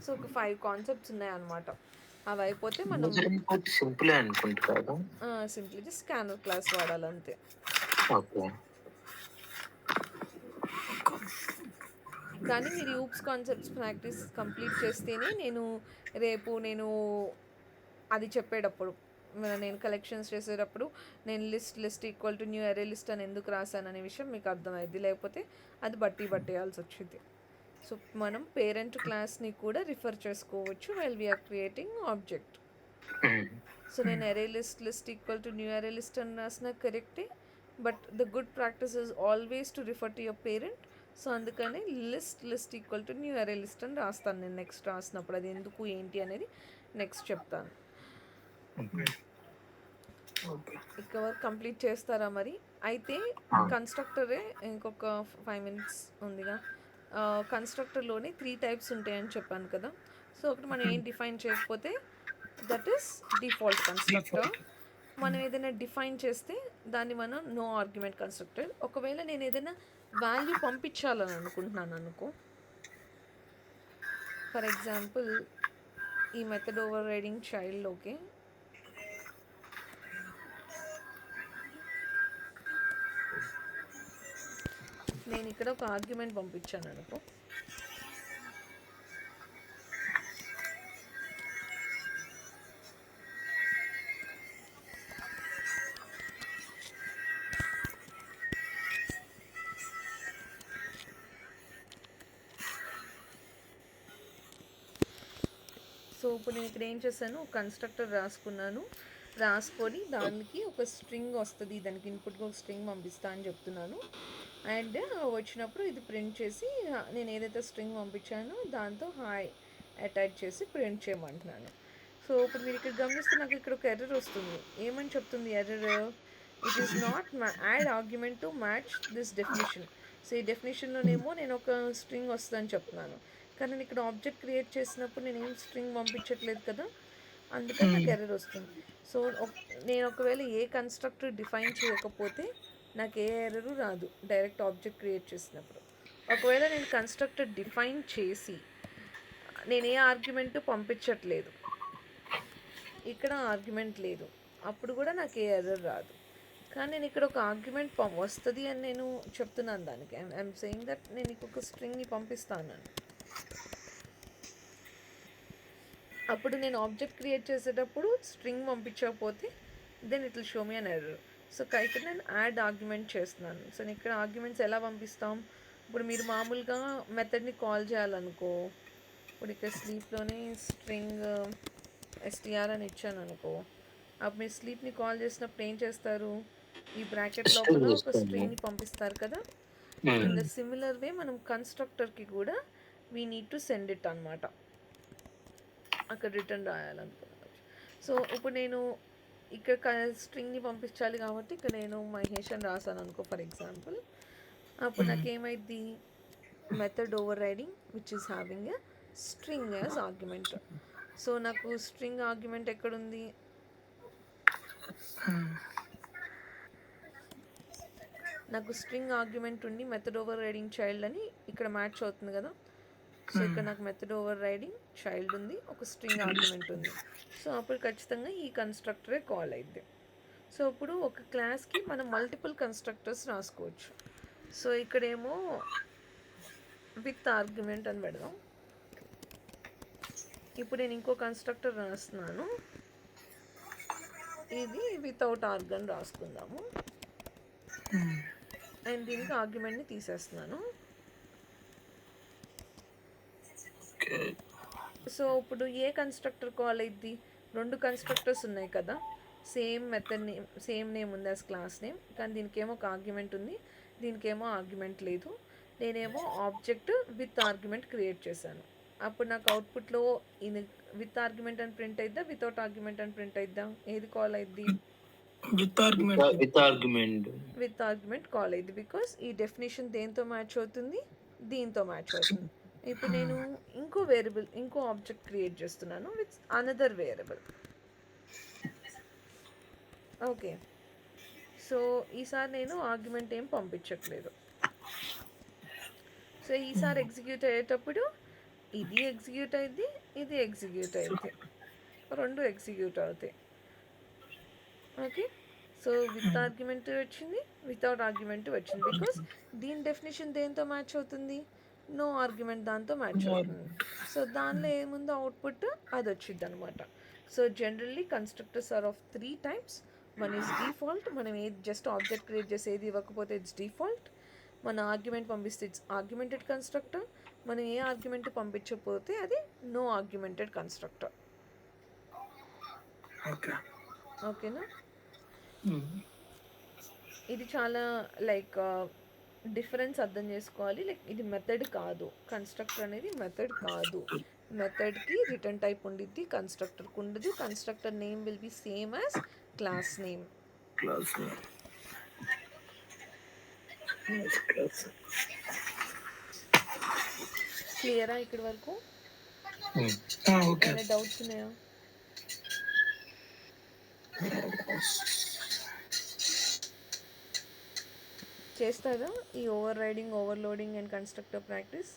B: సో ఒక 5 కాన్సెప్ట్స్ ఉన్నాయన్నమాట. అవి అయిపోతే మనం
A: సింపుల్ అనుకుంటారు,
B: సింప్లీ జస్ట్ స్కానర్ క్లాస్ వాడాలి అంతే.
A: ఓకే.
B: కానీ మీరు యూప్స్ కాన్సెప్ట్స్ ప్రాక్టీస్ కంప్లీట్ చేస్తేనే నేను అది చెప్పేటప్పుడు నేను కలెక్షన్స్ చేసేటప్పుడు నేను list equal to new array list అని ఎందుకు రాశాను అనే విషయం మీకు అర్థమైంది. లేకపోతే అది బట్టేయాల్సి వచ్చింది. సో మనం పేరెంట్ క్లాస్ని కూడా రిఫర్ చేసుకోవచ్చు while we are creating object. So నేను array list equal to new array list అని రాసిన కరెక్టే, but the good practice is always to refer to your parent. So అందుకని list equal to new array list అని రాస్తాను నేను next రాసినప్పుడు. అది ఎందుకు ఏంటి అనేది నెక్స్ట్ చెప్తాను. ఇక్కడ వరకు కంప్లీట్ చేస్తారా మరి? అయితే కన్స్ట్రక్టరే ఇంకొక 5 minutes ఉందిగా. కన్స్ట్రక్టర్లోనే 3 types ఉంటాయని చెప్పాను కదా. సో ఒకటి మనం ఏం డిఫైన్ చేయకపోతే దట్ ఈస్ డిఫాల్ట్ కన్స్ట్రక్టర్. మనం ఏదైనా డిఫైన్ చేస్తే దాన్ని మనం నో ఆర్గ్యుమెంట్ కన్స్ట్రక్టర్. ఒకవేళ నేను ఏదైనా వాల్యూ పంపించాలని అనుకుంటున్నాను అనుకో, ఫర్ ఎగ్జాంపుల్ ఈ మెథడ్ ఓవర్ రైడింగ్ చైల్డ్లోకి నేను ఇక్కడ ఒక ఆర్గ్యుమెంట్ పంపించాను అనుకో, సో ఇప్పుడు నేను ఇక్కడ ఏం చేశాను, కన్స్ట్రక్టర్ రాసుకొని దానికి ఒక స్ట్రింగ్ వస్తుంది, దానికి ఇన్పుట్గా ఒక స్ట్రింగ్ పంపిస్తా అని చెప్తున్నాను. అండ్ వచ్చినప్పుడు ఇది ప్రింట్ చేసి నేను ఏదైతే స్ట్రింగ్ పంపించానో దాంతో హాయ్ అటాచ్ చేసి ప్రింట్ చేయమంటున్నాను. సో ఇప్పుడు మీరు ఇక్కడ గమనిస్తే నాకు ఇక్కడ ఒక ఎర్రర్ వస్తుంది. ఏమని చెప్తుంది error? It is not add argument to match this definition. So ఈ డెఫినేషన్లోనేమో నేను ఒక స్ట్రింగ్ వస్తుందని చెప్తున్నాను, కానీ నేను ఇక్కడ ఆబ్జెక్ట్ క్రియేట్ చేసినప్పుడు నేను ఏం స్ట్రింగ్ పంపించట్లేదు కదా, అందుకని నాకు ఎర్రర్ వస్తుంది. సో నేను ఒకవేళ ఏ కన్స్ట్రక్టర్ డిఫైన్ చేయకపోతే నాకు ఏ ఎర్రరు రాదు డైరెక్ట్ ఆబ్జెక్ట్ క్రియేట్ చేసినప్పుడు. ఒకవేళ నేను కన్స్ట్రక్టర్ డిఫైన్ చేసి నేను ఏ ఆర్గ్యుమెంట్ పంపించట్లేదు, ఇక్కడ ఆర్గ్యుమెంట్ లేదు, అప్పుడు కూడా నాకు ఏ ఎర్రర్ రాదు. కానీ నేను ఇక్కడ ఒక ఆర్గ్యుమెంట్ వస్తుంది అని నేను చెప్తున్నాను దానికి. ఐఎమ్ సేయింగ్ దట్ నేను ఇంకొక స్ట్రింగ్ని పంపిస్తాను. అప్పుడు నేను ఆబ్జెక్ట్ క్రియేట్ చేసేటప్పుడు స్ట్రింగ్ పంపించకపోతే then it will show me an error. So ఇక్కడ నేను యాడ్ ఆర్గ్యుమెంట్ చేస్తున్నాను. సో నేను ఇక్కడ ఆర్గ్యుమెంట్స్ ఎలా పంపిస్తాం? ఇప్పుడు మీరు మామూలుగా మెథడ్ని కాల్ చేయాలనుకో, ఇప్పుడు ఇక్కడ స్లీప్లోనే స్ట్రింగ్ str అని ఇచ్చాను అనుకో, అప్పుడు మీరు స్లీప్ని కాల్ చేసినప్పుడు ఏం చేస్తారు? ఈ బ్రాకెట్ లోపల ఒక స్ట్రింగ్ని పంపిస్తారు కదా. ఇన్ ద సిమిలర్ వే మనం కన్స్ట్రక్టర్కి కూడా we need to send it అనమాట, అక్కడ రిటర్న్ రాయాలనుకున్నాను. సో ఇప్పుడు నేను ఇక్కడ స్ట్రింగ్ని పంపించాలి కాబట్టి ఇక్కడ నేను మహేష్ అని రాసాను అనుకో ఫర్ ఎగ్జాంపుల్. అప్పుడు నాకు ఏమైంది, method over riding which is having a string as argument. So నాకు స్ట్రింగ్ ఆర్గ్యుమెంట్ ఎక్కడుంది, నాకు స్ట్రింగ్ ఆర్గ్యుమెంట్ ఉండి మెథడ్ ఓవర్ రైడింగ్ చైల్డ్ అని ఇక్కడ మ్యాచ్ అవుతుంది కదా. సో ఇక్కడ నాకు మెథడ్ ఓవర్ రైడింగ్ చైల్డ్ ఉంది, ఒక స్ట్రింగ్ ఆర్గ్యుమెంట్ ఉంది. సో అప్పుడు ఖచ్చితంగా ఈ కన్స్ట్రక్టరే కాల్ అయింది. సో ఇప్పుడు ఒక క్లాస్కి మనం మల్టిపుల్ కన్స్ట్రక్టర్స్ రాసుకోవచ్చు. సో ఇక్కడేమో విత్ ఆర్గ్యుమెంట్ అని పెడదాం. ఇప్పుడు నేను ఇంకో కన్స్ట్రక్టర్ రాస్తున్నాను, ఇది వితౌట్ ఆర్గ్ అని రాసుకుందాము. అండ్ దీనికి ఆర్గ్యుమెంట్ని తీసేస్తున్నాను. సో ఇప్పుడు ఏ కన్స్ట్రక్టర్ కాల్ అయింది, రెండు కన్స్ట్రక్టర్స్ ఉన్నాయి కదా, same method name same name ఉంది యాజ్ క్లాస్ నేమ్, కానీ దీనికేమో ఒక ఆర్గ్యుమెంట్ ఉంది, దీనికేమో ఆర్గ్యుమెంట్ లేదు. నేనేమో ఆబ్జెక్ట్ విత్ ఆర్గ్యుమెంట్ క్రియేట్ చేశాను. అప్పుడు నాకు అవుట్పుట్లో ఇది విత్ ఆర్గ్యుమెంట్ అని ప్రింట్ అయిద్దా, వితౌట్ ఆర్గ్యుమెంట్ అని ప్రింట్ అయిద్దా, ఏది కాల్ అయింది,
C: with argument.
B: With argument call అయింది. బికాస్ ఈ డెఫినేషన్ దేంతో మ్యాచ్ అవుతుంది, దీంతో మ్యాచ్ అవుతుంది. ఇప్పుడు నేను ఇంకో వేరియబుల్ ఇంకో ఆబ్జెక్ట్ క్రియేట్ చేస్తున్నాను with another variable. Okay, so ఈసారి నేను ఆర్గ్యుమెంట్ ఏం పంపించట్లేదు. సో ఈసారి ఎగ్జిక్యూట్ అయ్యేటప్పుడు ఇది ఎగ్జిక్యూట్ అయింది, ఇది ఎగ్జిక్యూట్ అయింది, రెండు ఎగ్జిక్యూట్ అవుతాయి. ఓకే, సో విత్ ఆర్గ్యుమెంట్ వచ్చింది, వితౌట్ ఆర్గ్యుమెంట్ వచ్చింది. బికాస్ దీని డెఫినేషన్ దేంతో మ్యాచ్ అవుతుంది, నో ఆర్గ్యుమెంట్ దాంతో మ్యాచ్ అవుతుంది. సో దానిలో ఏముందో అవుట్పుట్ అది వచ్చింది అనమాట. So generally constructors are of 3 types. One is default, మనం ఏది జస్ట్ ఆబ్జెక్ట్ క్రియేట్ చేసి ఏది ఇవ్వకపోతే ఇట్స్ డిఫాల్ట్. మన ఆర్గ్యుమెంట్ పంపిస్తే ఇట్స్ ఆర్గ్యుమెంటెడ్ కన్స్ట్రక్టర్. మనం ఏ ఆర్గ్యుమెంట్ పంపించకపోతే అది నో ఆర్గ్యుమెంటెడ్ కన్స్ట్రక్టర్. ఓకేనా, ఇది చాలా లైక్ డిఫరెన్స్ అర్థం చేసుకోవాలి. లైక్ ఇది మెథడ్ కాదు, కన్స్ట్రక్టర్ అనేది మెథడ్ కాదు. మెథడ్కి రిటర్న్ టైప్ ఉండిద్ది, కన్స్ట్రక్టర్కి ఉండదు. Constructor name will be same as class name. క్లియరా ఇక్కడి వరకు? ఏమైనా డౌట్స్ ఉన్నాయా? చేస్తారా ఈ overriding, overloading and constructor practice?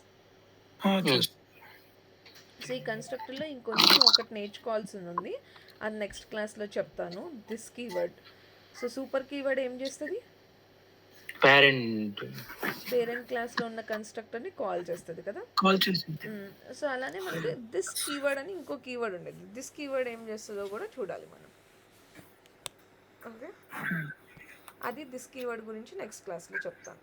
B: So ఈ కన్స్ట్రక్టర్లో ఇంకొంచెం ఒకటి నేర్చుకోవాల్సింది ఉంది, అది నెక్స్ట్ క్లాస్లో చెప్తాను. This keyword. So super keyword ఏం చేస్తుంది, పేరెంట్ క్లాస్లో ఉన్న కన్స్ట్రక్టర్ని కాల్ చేస్తుంది కదా. సో అలానే మనకి దిస్ కీవర్డ్ అని ఇంకో కీవర్డ్ ఉండేది. దిస్ కీవర్డ్ ఏం చేస్తుందో కూడా చూడాలి మనం. ఓకే, అది దిస్ కీవర్డ్ గురించి నెక్స్ట్ క్లాస్లో చెప్తాను.